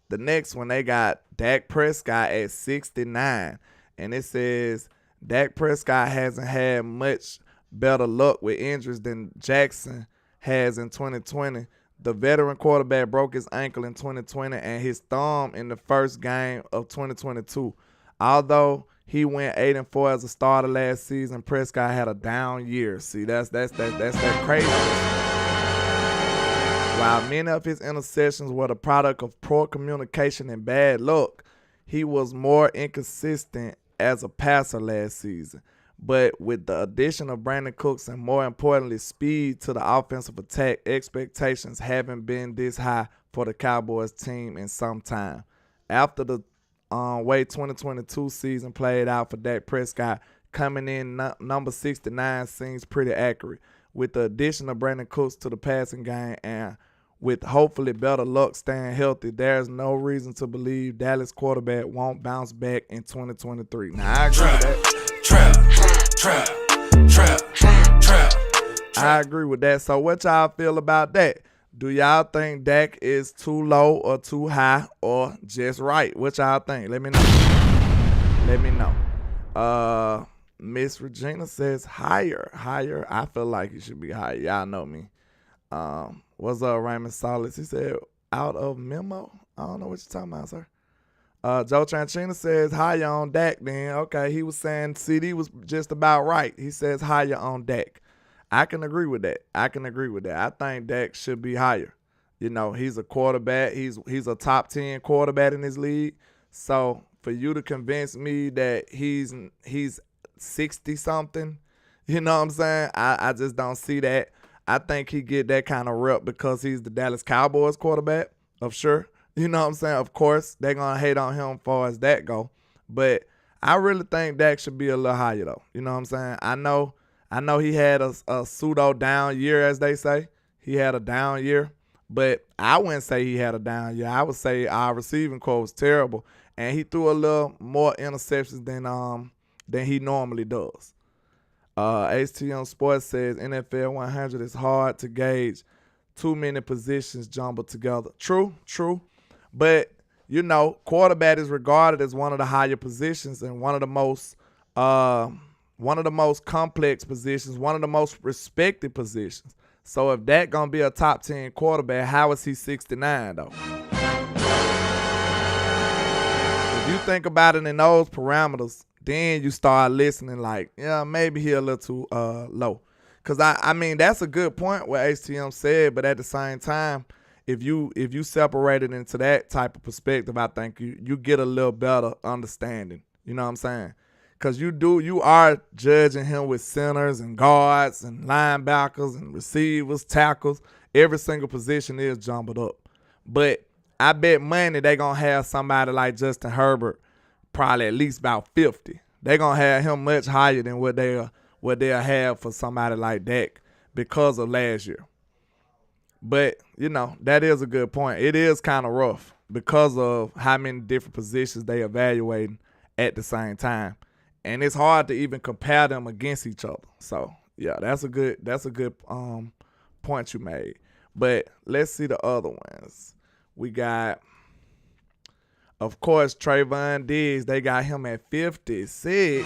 The next one, they got Dak Prescott at 69. And it says Dak Prescott hasn't had much better luck with injuries than Jackson has in 2020. The veteran quarterback broke his ankle in 2020 and his thumb in the first game of 2022. Although he went 8-4 as a starter last season, Prescott had a down year. See, that's that crazy. While many of his interceptions were the product of poor communication and bad luck, he was more inconsistent as a passer last season. But with the addition of Brandon Cooks and, more importantly, speed to the offensive attack, expectations haven't been this high for the Cowboys team in some time. After the way 2022 season played out for Dak Prescott, coming in number 69 seems pretty accurate. With the addition of Brandon Cooks to the passing game and with hopefully better luck staying healthy, there's no reason to believe Dallas quarterback won't bounce back in 2023. Now, I agree with that. I agree with that. So what y'all feel about that? Do y'all think Dak is too low or too high or just right? What y'all think? Let me know. Miss Regina says higher. I feel like he should be higher. Y'all know me. What's up, Raymond Solis? He said out of memo. I don't know what you're talking about, sir. Joe Tranchina says higher on Dak then. Okay, he was saying CD was just about right. He says higher on Dak. I can agree with that. I think Dak should be higher. You know, he's a quarterback. He's a top 10 quarterback in this league. So for you to convince me that he's 60-something, you know what I'm saying? I just don't see that. I think he get that kind of rep because he's the Dallas Cowboys quarterback, of sure. You know what I'm saying? Of course, they're going to hate on him as far as that go. But I really think Dak should be a little higher, though. You know what I'm saying? I know he had a pseudo down year, as they say. He had a down year. But I wouldn't say he had a down year. I would say our receiving core was terrible. And he threw a little more interceptions than he normally does. HTM Sports says NFL 100 is hard to gauge. Too many positions jumbled together. True. But, you know, quarterback is regarded as one of the higher positions and one of the most complex positions, one of the most respected positions. So if that going to be a top 10 quarterback, how is he 69, though? If you think about it in those parameters, then you start listening like, yeah, maybe he a little too low. Because, I mean, that's a good point what HTM said, but at the same time, if you separate it into that type of perspective, I think you get a little better understanding. You know what I'm saying? Because you are judging him with centers and guards and linebackers and receivers, tackles. Every single position is jumbled up. But I bet money they going to have somebody like Justin Herbert probably at least about 50. They're going to have him much higher than what they'll have for somebody like Dak because of last year. But, you know, that is a good point. It is kind of rough because of how many different positions they evaluating at the same time. And it's hard to even compare them against each other. So, yeah, that's a good point you made. But let's see the other ones. We got, of course, Trayvon Diggs. They got him at 56.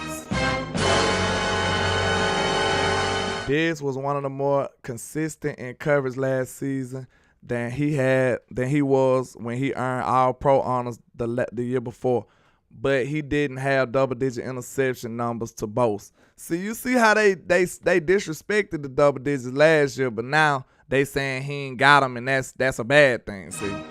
Diggs was one of the more consistent in coverage last season than he was when he earned All-Pro honors the year before. But he didn't have double-digit interception numbers to boast. See, you see how they disrespected the double digits last year, but now they saying he ain't got them, and that's a bad thing. See, the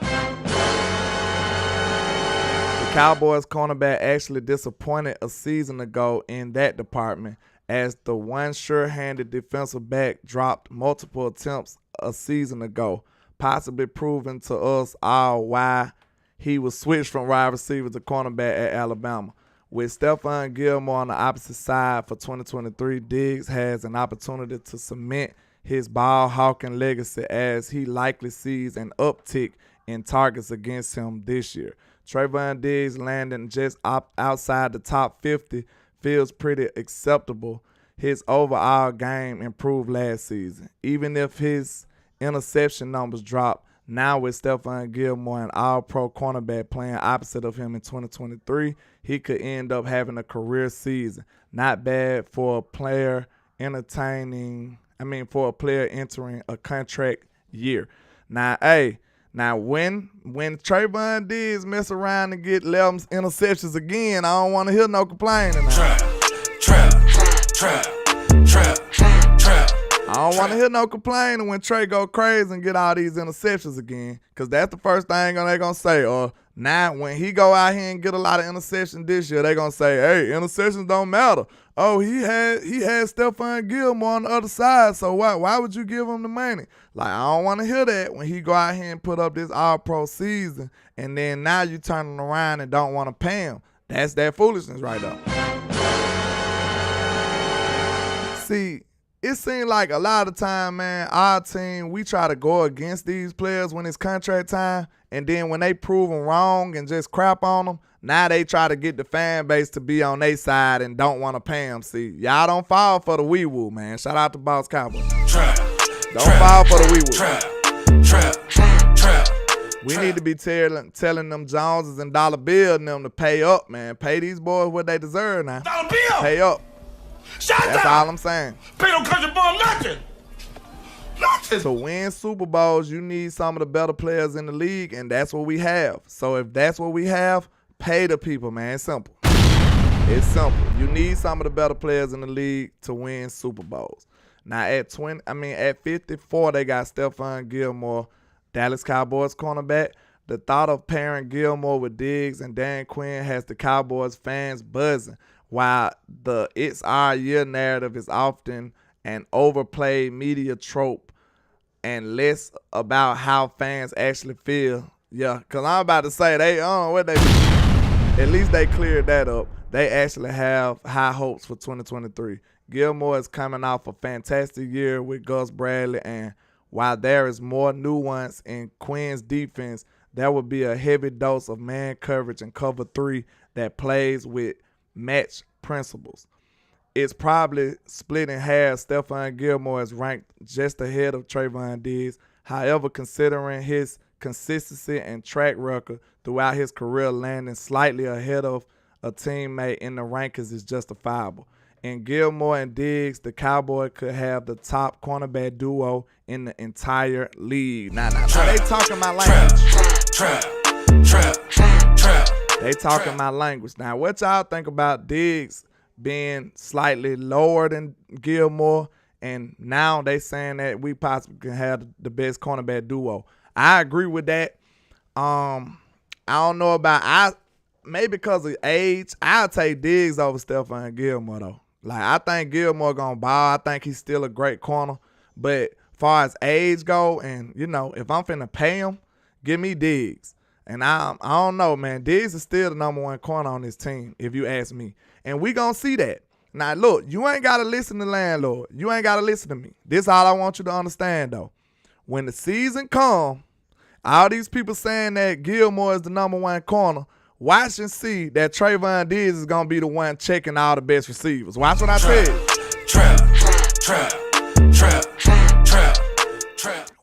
Cowboys cornerback actually disappointed a season ago in that department, as the one sure-handed defensive back dropped multiple attempts a season ago, possibly proving to us all why he was switched from wide receiver to cornerback at Alabama. With Stephon Gilmore on the opposite side for 2023, Diggs has an opportunity to cement his ball-hawking legacy as he likely sees an uptick in targets against him this year. Trayvon Diggs landing just outside the top 50 feels pretty acceptable. His overall game improved last season. Even if his interception numbers dropped, now with Stephon Gilmore, an all-pro cornerback, playing opposite of him in 2023, he could end up having a career season. Not bad for a player entering a contract year. Now, when Trayvon Diggs mess around and get 11 interceptions again, I don't want to hear no complaining. Trap. I don't want to hear no complaining when Trey go crazy and get all these interceptions again, because that's the first thing they're going to say. Or now when he go out here and get a lot of interceptions this year, they're going to say, hey, interceptions don't matter. Oh, he had Stephon Gilmore on the other side, so why would you give him the money? Like, I don't want to hear that when he go out here and put up this all-pro season, and then now you turning around and don't want to pay him. That's that foolishness right there. See, it seems like a lot of time, man, our team, we try to go against these players when it's contract time, and then when they prove them wrong and just crap on them, now they try to get the fan base to be on their side and don't want to pay them. See, y'all don't fall for the wee-woo, man. Shout out to Boss Cowboys. Don't fall for the wee-woo. We need to be telling them Joneses and Dollar Bill and them to pay up, man. Pay these boys what they deserve now. Dollar Bill! Pay up. That's all I'm saying. Pay no country bum nothing. To win Super Bowls, you need some of the better players in the league, and that's what we have. So if that's what we have, pay the people, man. It's simple. It's simple. You need some of the better players in the league to win Super Bowls. Now at 54, they got Stephon Gilmore, Dallas Cowboys cornerback. The thought of pairing Gilmore with Diggs and Dan Quinn has the Cowboys fans buzzing. While the "it's our year" narrative is often an overplayed media trope, and less about how fans actually feel. Yeah, because I'm about to say, at least they cleared that up. They actually have high hopes for 2023. Gilmore is coming off a fantastic year with Gus Bradley, and while there is more nuance in Quinn's defense, there will be a heavy dose of man coverage and cover 3 that plays with match principles. It's probably split in half. Stephon Gilmore is ranked just ahead of Trayvon Diggs. However, considering his consistency and track record throughout his career, landing slightly ahead of a teammate in the rankings is justifiable. In Gilmore and Diggs, the Cowboys could have the top cornerback duo in the entire league. Now they talking my language. They talking my language. Now, what y'all think about Diggs being slightly lower than Gilmore, and now they saying that we possibly can have the best cornerback duo? I agree with that. I don't know about maybe because of age. I'll take Diggs over Stephon Gilmore though. Like, I think Gilmore gonna ball. I think he's still a great corner. But far as age go, and if I'm finna pay him, give me Diggs. And I don't know, man. Diggs is still the number 1 corner on this team, if you ask me. And we gonna see that. Now, look, you ain't gotta listen to Landlord. You ain't gotta listen to me. This all I want you to understand, though. When the season come, all these people saying that Gilmore is the number 1 corner, watch and see that Trayvon Diggs is going to be the one checking all the best receivers. Watch what I said.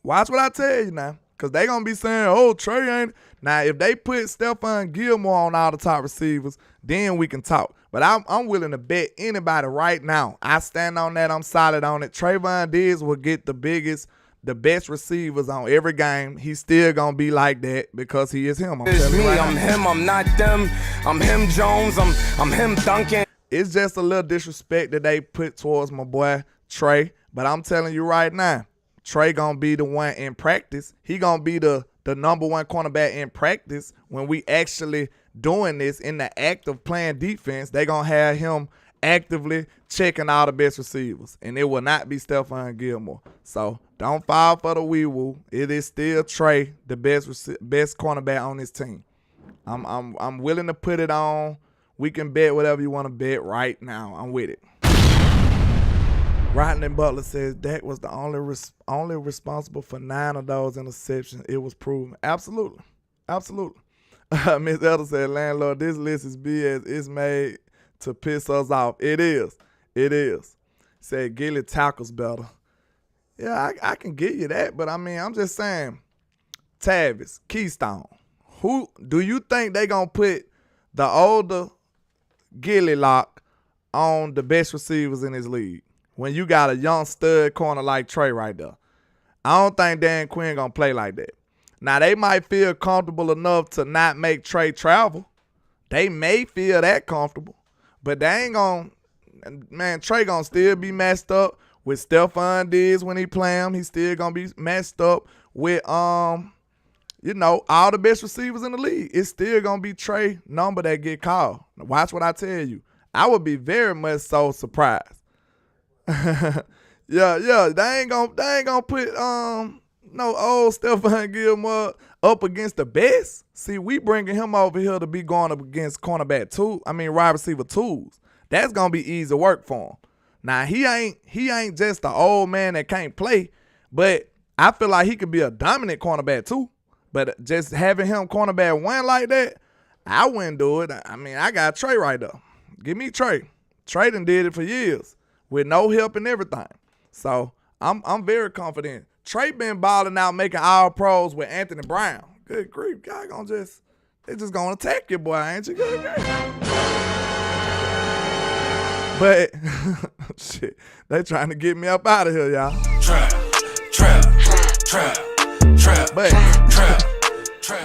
Watch what I tell you now. Because they going to be saying, oh, Trey ain't. Now, if they put Stephon Gilmore on all the top receivers, then we can talk. But I'm willing to bet anybody right now. I stand on that. I'm solid on it. Trayvon Diggs will get the best receivers on every game. He's still going to be like that because he is him. It's me, I'm him, I'm not them. I'm him, Jones, I'm him, Duncan. It's just a little disrespect that they put towards my boy Trey. But I'm telling you right now, Trey going to be the one in practice. He going to be the number 1 cornerback in practice when we actually doing this in the act of playing defense. They going to have him actively checking all the best receivers. And it will not be Stephon Gilmore. So don't fall for the wee-woo. It is still Trey, the best cornerback on this team. I'm willing to put it on. We can bet whatever you want to bet right now. I'm with it. Rodney Butler says Dak was the only responsible for 9 of those interceptions. It was proven. Absolutely. Miss Elder said, Landlord, this list is BS. It's made to piss us off. It is. Said Gilly tackles better. Yeah, I can get you that, but I'm just saying, Tavis, Keystone, who do you think they gonna put the older Gilly lock on the best receivers in this league when you got a young stud corner like Trey right there? I don't think Dan Quinn gonna play like that. Now, they might feel comfortable enough to not make Trey travel. They may feel that comfortable, but they ain't gonna, man, Trey gonna still be messed up with Stephon Diggs when he play him. He's still gonna be messed up with all the best receivers in the league. It's still gonna be Trey number that get called. Watch what I tell you. I would be very much so surprised. Yeah. They ain't gonna put no old Stephon Gilmore up against the best. See, we bringing him over here to be going up against wide receiver twos. That's gonna be easy work for him. Now, he ain't just an old man that can't play, but I feel like he could be a dominant cornerback too. But just having him cornerback 1 like that, I wouldn't do it. I got Trey right there. Give me Trey. Trey done did it for years with no help and everything. So I'm very confident. Trey been balling out, making all pros with Anthony Brown. Good grief, guy they just gonna attack your boy, ain't you? Good grief. But shit, they trying to get me up out of here, y'all. Trap.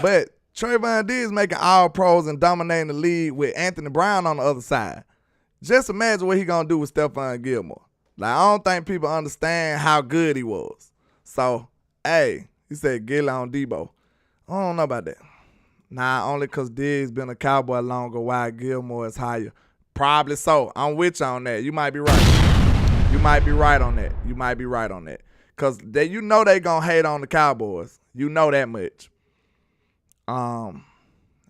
But Trayvon Diggs making all pros and dominating the league with Anthony Brown on the other side. Just imagine what he gonna do with Stephon Gilmore. Like, I don't think people understand how good he was. So, hey, he said Gilly on Debo. I don't know about that. Nah, only because Diggs been a Cowboy longer while Gilmore is higher. Probably so. I'm with you on that. You might be right. You might be right on that. Because you know they going to hate on the Cowboys. You know that much.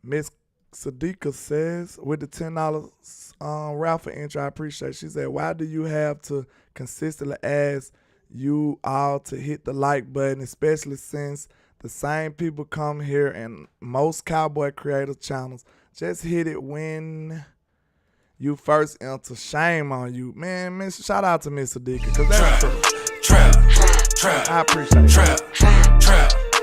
Miss Sadiqa says, with the $10 raffle entry, I appreciate it. She said, why do you have to consistently ask you all to hit the like button, especially since the same people come here and most Cowboy creator channels just hit it when you first enter? Shame on you. Man, shout out to Miss Sadiqa, because that's true. I appreciate it.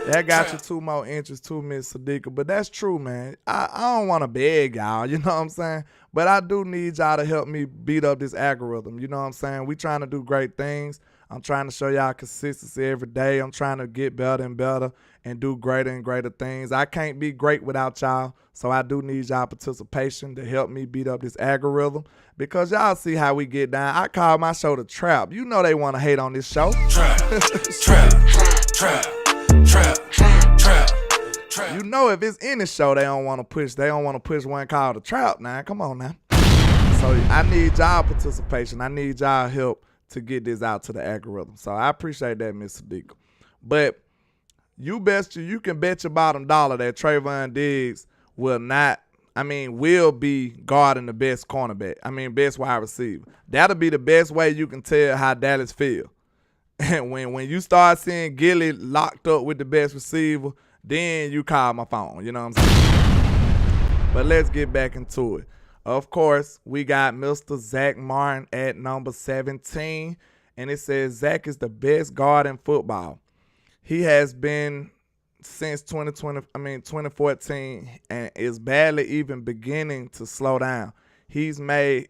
That got you 2 more inches too, Miss Sadiqa. But that's true, man. I don't want to beg y'all, you know what I'm saying? But I do need y'all to help me beat up this algorithm, you know what I'm saying? We trying to do great things. I'm trying to show y'all consistency every day. I'm trying to get better and better and do greater and greater things. I can't be great without y'all, so I do need y'all participation to help me beat up this algorithm, because y'all see how we get down. I call my show The Trap. You know they want to hate on this show. Trap. You know if it's any show they don't want to push. They don't want to push one called The Trap now. Come on now. So I need y'all participation. I need y'all help to get this out to the algorithm. So I appreciate that, Miss Sadiqa. But you can bet your bottom dollar that Trayvon Diggs will be guarding the best cornerback. Best wide receiver. That'll be the best way you can tell how Dallas feel. And when you start seeing Gilly locked up with the best receiver, then you call my phone. You know what I'm saying? But let's get back into it. Of course, we got Mr. Zack Martin at number 17. And it says Zack is the best guard in football. He has been since 2014 and is barely even beginning to slow down. He's made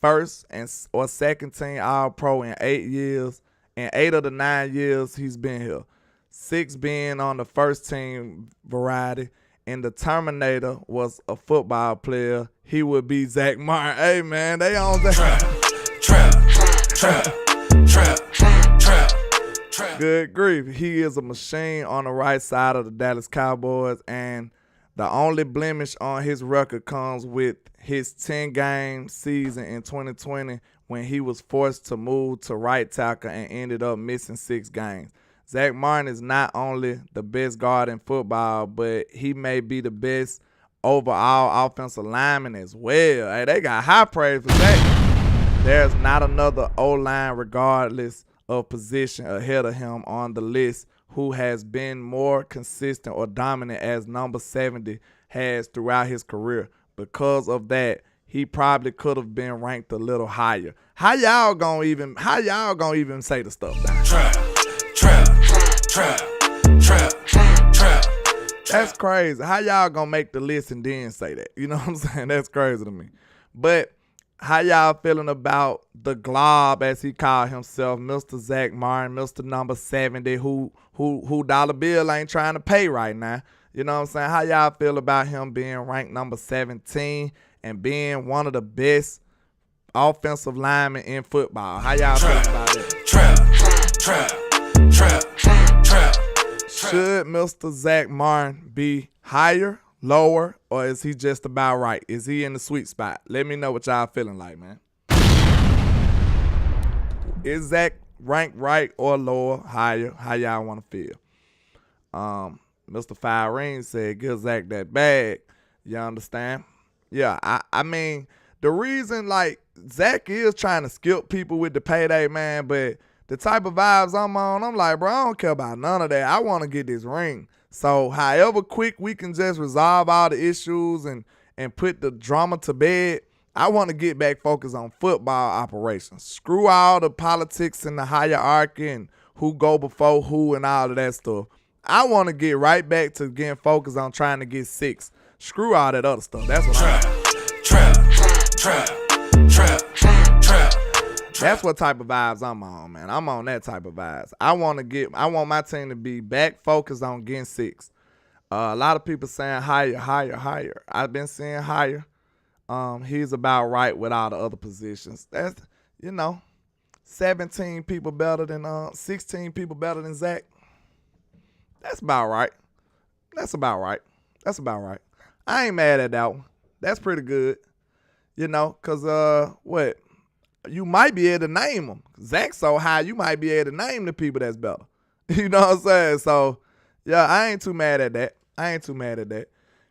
first or second team All-Pro in 8 years. And 8 of the 9 years he's been here. 6 being on the first team variety. And the Terminator was a football player. He would be Zack Martin. Hey, man, they on that. Trap. Good grief. He is a machine on the right side of the Dallas Cowboys. And the only blemish on his record comes with his 10-game season in 2020 when he was forced to move to right tackle and ended up missing 6 games. Zack Martin is not only the best guard in football, but he may be the best overall offensive lineman as well. Hey, they got high praise for Zack. There's not another O-line, regardless of position, ahead of him on the list who has been more consistent or dominant as number 70 has throughout his career. Because of that, he probably could have been ranked a little higher. How y'all gonna even say the stuff down? Trap. That's crazy. How y'all gonna make the list and then say that? You know what I'm saying? That's crazy to me. But how y'all feeling about the glob, as he called himself, Mr. Zack Martin, Mr. number 70, who dollar bill ain't trying to pay right now? You know what I'm saying? How y'all feel about him being ranked number 17 and being one of the best offensive linemen in football? How y'all feel about it? Trap. Should Mr. Zack Martin be higher, lower, or is he just about right? Is he in the sweet spot? Let me know what y'all feeling like, man. Is Zack ranked right or lower, higher? How y'all want to feel? Mr. Fireen said, give Zack that bag. You understand? Yeah, I mean, the reason, like, Zack is trying to skip people with the payday, man, but the type of vibes I'm on, I'm like, bro, I don't care about none of that. I want to get this ring. So however quick we can just resolve all the issues and put the drama to bed, I want to get back focused on football operations. Screw all the politics and the hierarchy and who go before who and all of that stuff. I want to get right back to getting focused on trying to get 6. Screw all that other stuff. That's what Trap. That's what type of vibes I'm on, man. I'm on that type of vibes. I want my team to be back focused on getting 6. A lot of people saying higher. I've been saying higher. He's about right with all the other positions. That's, 17 people better than 16 people better than Zack. That's about right. I ain't mad at that one. That's pretty good. Because you might be able to name them. Zach's so high, you might be able to name the people that's better. You know what I'm saying? So, yeah, I ain't too mad at that.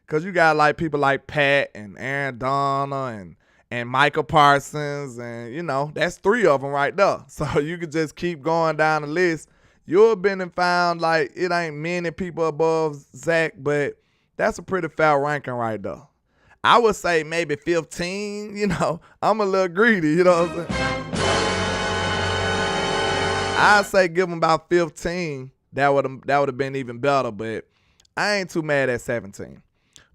Because you got like people like Pat and Aaron Donner and Micah Parsons. And, you know, that's 3 of them right there. So you could just keep going down the list. You'll have been and found like it ain't many people above Zach, but that's a pretty fair ranking right there. I would say maybe 15, you know. I'm a little greedy, you know what I'm saying? I'd say give him about 15. That would have been even better, but I ain't too mad at 17.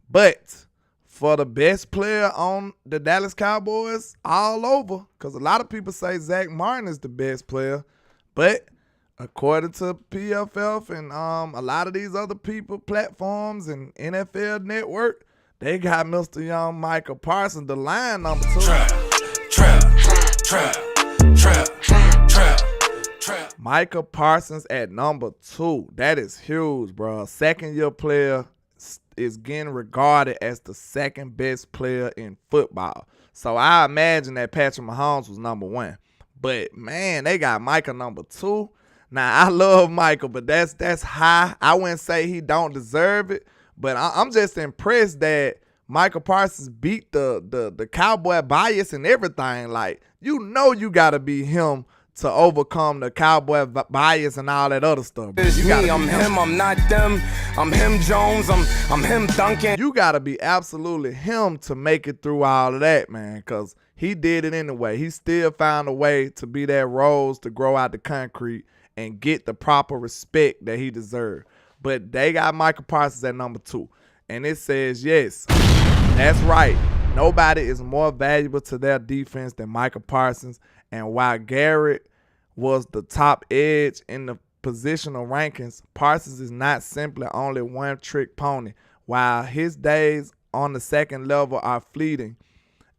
But for the best player on the Dallas Cowboys, all over, because a lot of people say Zack Martin is the best player, but according to PFF and a lot of these other people, platforms and NFL Network, they got Mr. Young Micah Parsons, the line number 2. Micah Parsons at number 2. That is huge, bro. Second-year player is getting regarded as the second best player in football. So I imagine that Patrick Mahomes was number 1. But, man, they got Micah number 2. Now, I love Micah, but that's high. I wouldn't say he don't deserve it, but I'm just impressed that Micah Parsons beat the Cowboy bias and everything. Like, you know you got to be him to overcome the Cowboy bias and all that other stuff. I'm him, I'm not them. I'm him, Jones, I'm him, Duncan. You got to be absolutely him to make it through all of that, man, because he did it anyway. He still found a way to be that rose to grow out the concrete and get the proper respect that he deserved. But they got Micah Parsons at number 2. And it says, yes, that's right. Nobody is more valuable to their defense than Micah Parsons. And while Garrett was the top edge in the positional rankings, Parsons is not simply only one-trick pony. While his days on the second level are fleeting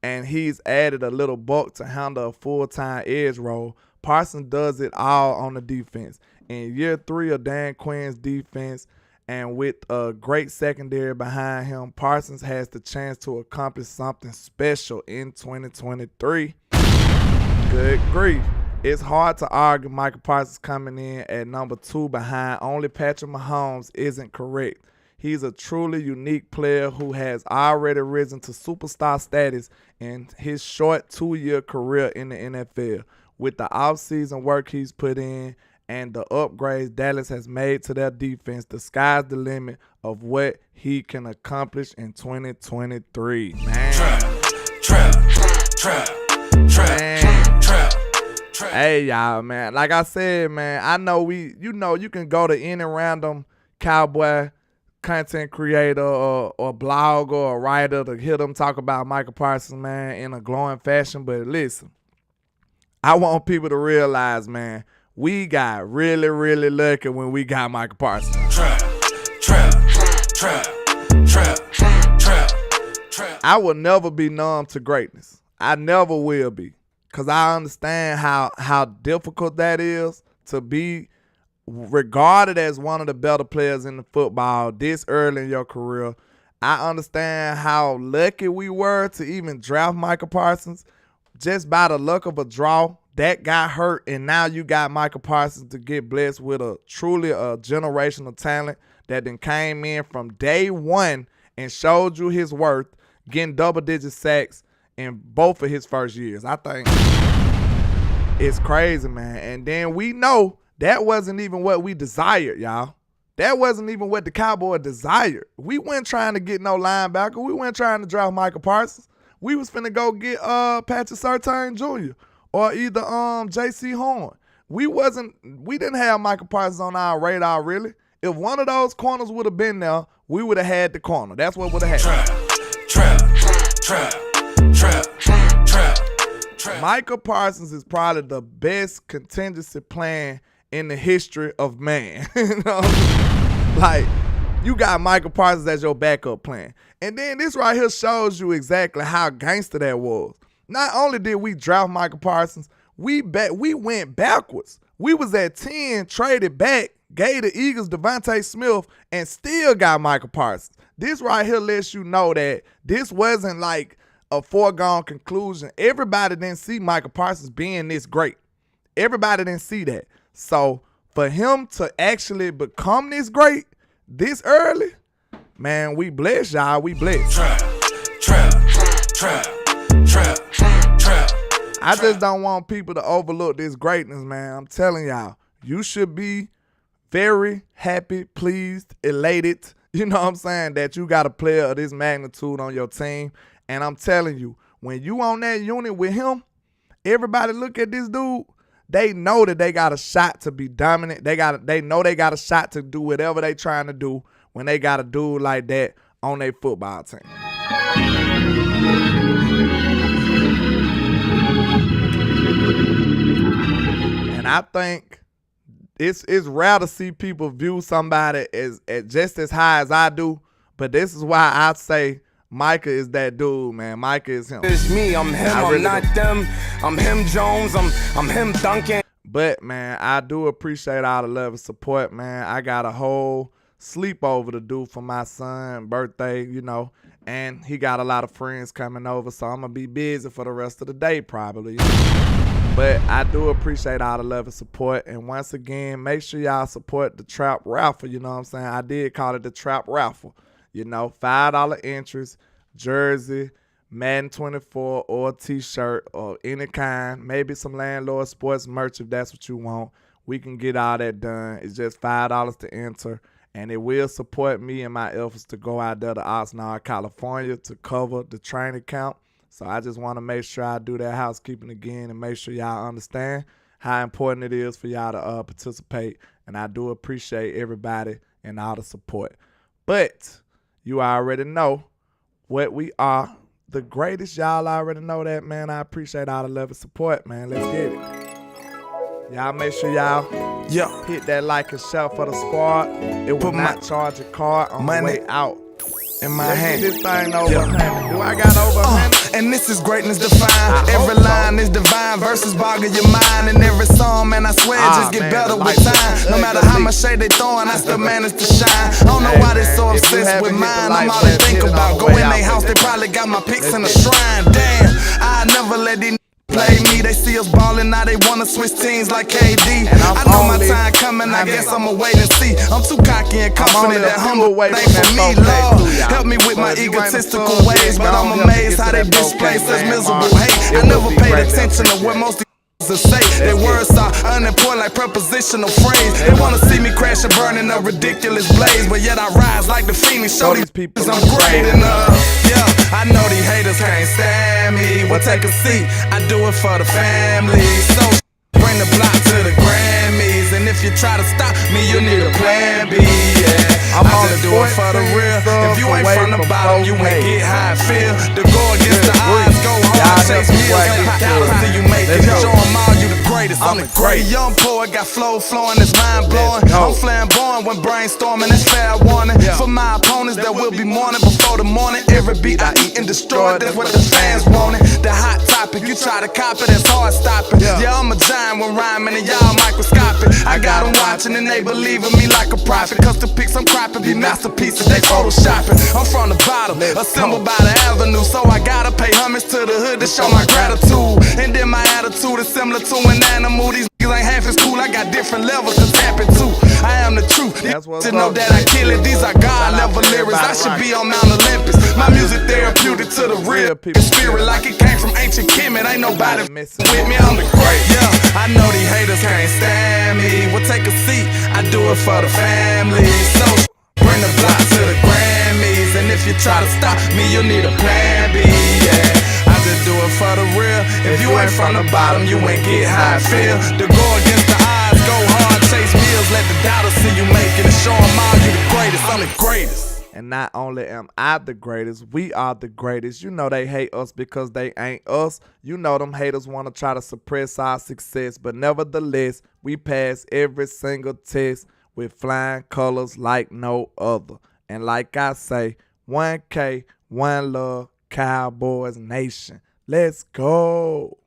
and he's added a little bulk to handle a full-time edge role, Parsons does it all on the defense. In year 3 of Dan Quinn's defense, and with a great secondary behind him, Parsons has the chance to accomplish something special in 2023. Good grief. It's hard to argue Micah Parsons coming in at number 2 behind only Patrick Mahomes isn't correct. He's a truly unique player who has already risen to superstar status in his short 2-year career in the NFL. With the offseason work he's put in and the upgrades Dallas has made to their defense, the sky's the limit of what he can accomplish in 2023. Man. Hey, y'all, man. Like I said, man, I know you can go to any random Cowboy content creator or blogger or writer to hear them talk about Micah Parsons, man, in a glowing fashion. But listen, I want people to realize, man, we got really, really lucky when we got Micah Parsons. I will never be numb to greatness. I never will be. Because I understand how difficult that is to be regarded as one of the better players in the football this early in your career. I understand how lucky we were to even draft Micah Parsons. Just by the luck of a draw, Dak got hurt, and now you got Micah Parsons to get blessed with a truly a generational talent that then came in from day one and showed you his worth, getting double-digit sacks in both of his first years. I think it's crazy, man. And then we know that wasn't even what we desired, y'all. That wasn't even what the Cowboys desired. We weren't trying to get no linebacker. We weren't trying to draft Micah Parsons. We was finna go get Patrick Surtain Jr. or either J.C. Horn. We didn't have Micah Parsons on our radar, really. If one of those corners would have been there, we would have had the corner. That's what would have happened. Micah Parsons is probably the best contingency plan in the history of man. You know? Like, you got Micah Parsons as your backup plan. And then this right here shows you exactly how gangster that was. Not only did we draft Micah Parsons, we went backwards. We was at 10, traded back, gave the Eagles Devontae Smith, and still got Micah Parsons. This right here lets you know that this wasn't like a foregone conclusion. Everybody didn't see Micah Parsons being this great. Everybody didn't see that. So for him to actually become this great this early, man, we bless y'all. We bless. Trap. I just don't want people to overlook this greatness, man. I'm telling y'all, you should be very happy, pleased, elated, you know what I'm saying, that you got a player of this magnitude on your team. And I'm telling you, when you on that unit with him, everybody look at this dude, they know that they got a shot to be dominant. They know they got a shot to do whatever they trying to do when they got a dude like that on their football team. And I think it's rare to see people view somebody as just as high as I do, but this is why I say Micah is that dude, man. Micah is him. It's me, I'm him, I'm not them. I'm him Jones, I'm him Duncan. But, man, I do appreciate all the love and support, man. I got a whole sleepover to do for my son's birthday, you know, and he got a lot of friends coming over, so I'm going to be busy for the rest of the day probably. But I do appreciate all the love and support. And once again, make sure y'all support the Trap Raffle. You know what I'm saying? I did call it the Trap Raffle. You know, $5 interest, jersey, Madden 24, or a t-shirt, or any kind. Maybe some Landlord Sports merch if that's what you want. We can get all that done. It's just $5 to enter. And it will support me and my efforts to go out there to Oxnard, California to cover the training camp. So I just want to make sure I do that housekeeping again and make sure y'all understand how important it is for y'all to participate. And I do appreciate everybody and all the support. But you already know what we are. The greatest. Y'all already know that, man. I appreciate all the love and support, man. Let's get it. Y'all make sure y'all hit that like and share for the squad. It will not charge a card on the way out. In my hand. This thing over 100. Do I got over 100? And this is greatness defined. Every line is divine. Verses boggle your mind. And every song, man, I swear, just get better with time. No matter how much shade they throwing, I still manage to shine. I don't know why they so obsessed with mine. I'm all they think about. Go in their house, they probably got my pics in the shrine. Damn, I never let these play me. They see us ballin', now they wanna switch teams like KD. I know my time coming, I guess I'ma wait and see. I'm too cocky and confident that humble thing for me, Lord. Help me with my egotistical ways, but I'm amazed how they display such miserable hate. I never paid attention to what most to say. Their words are unimportant like prepositional phrase. They wanna see me crash and burn in a ridiculous blaze, but yet I rise like the Phoenix. Show these people I'm great enough. Yeah, I know these haters can't stand me. Well, take a seat, I do it for the family. So bring the block to the Grammys, and if you try to stop me, you need a plan B. Yeah, I just do it for the real. If you ain't from the bottom, you ain't get how I feel. To go against the odds, go hard, chase meals, $8 till you make it. Show 'em all you the greatest. I'm the great young poet, got flow flowing, it's mind blowing. I'm flamboyant when brainstorming, it's fair warning. For my opponents that will be mourning before the morning. Every beat I eat and destroy, that's what the fans wanted. The hot topic, you try to copy, that's hard stopping. Yeah, I'm a giant when rhyming and y'all microscopic. I got them watching and they believe in me like a prophet. Custom pics I'm cropping, be masterpieces, they photoshopping. I'm from the bottom, assembled by the avenue, so I gotta pay homage to the hood to show my gratitude. And then my attitude is similar to an animal. These niggas ain't half as cool, I got different levels to tap into. I am the truth, to know that I kill it. These are God level lyrics, I should be on Mount Olympus. My music therapeutic to the real spirit, like it came from ancient Kemet. Ain't nobody with me, I'm the great. Yeah, I know these haters can't stand me. Well, take a seat, I do it for the family. So bring the block to the Grammys, and if you try to stop me, you need a plan B. Yeah, I just do it for the real. If you ain't from the bottom, you ain't get how I feel. To go against the odds, go hard, chase meals, let the doubters see you make it, and show 'em all you the greatest. I'm the greatest. And not only am I the greatest, we are the greatest. You know they hate us because they ain't us. You know them haters want to try to suppress our success. But nevertheless, we pass every single test with flying colors like no other. And like I say, 1K, one love, Cowboys Nation. Let's go.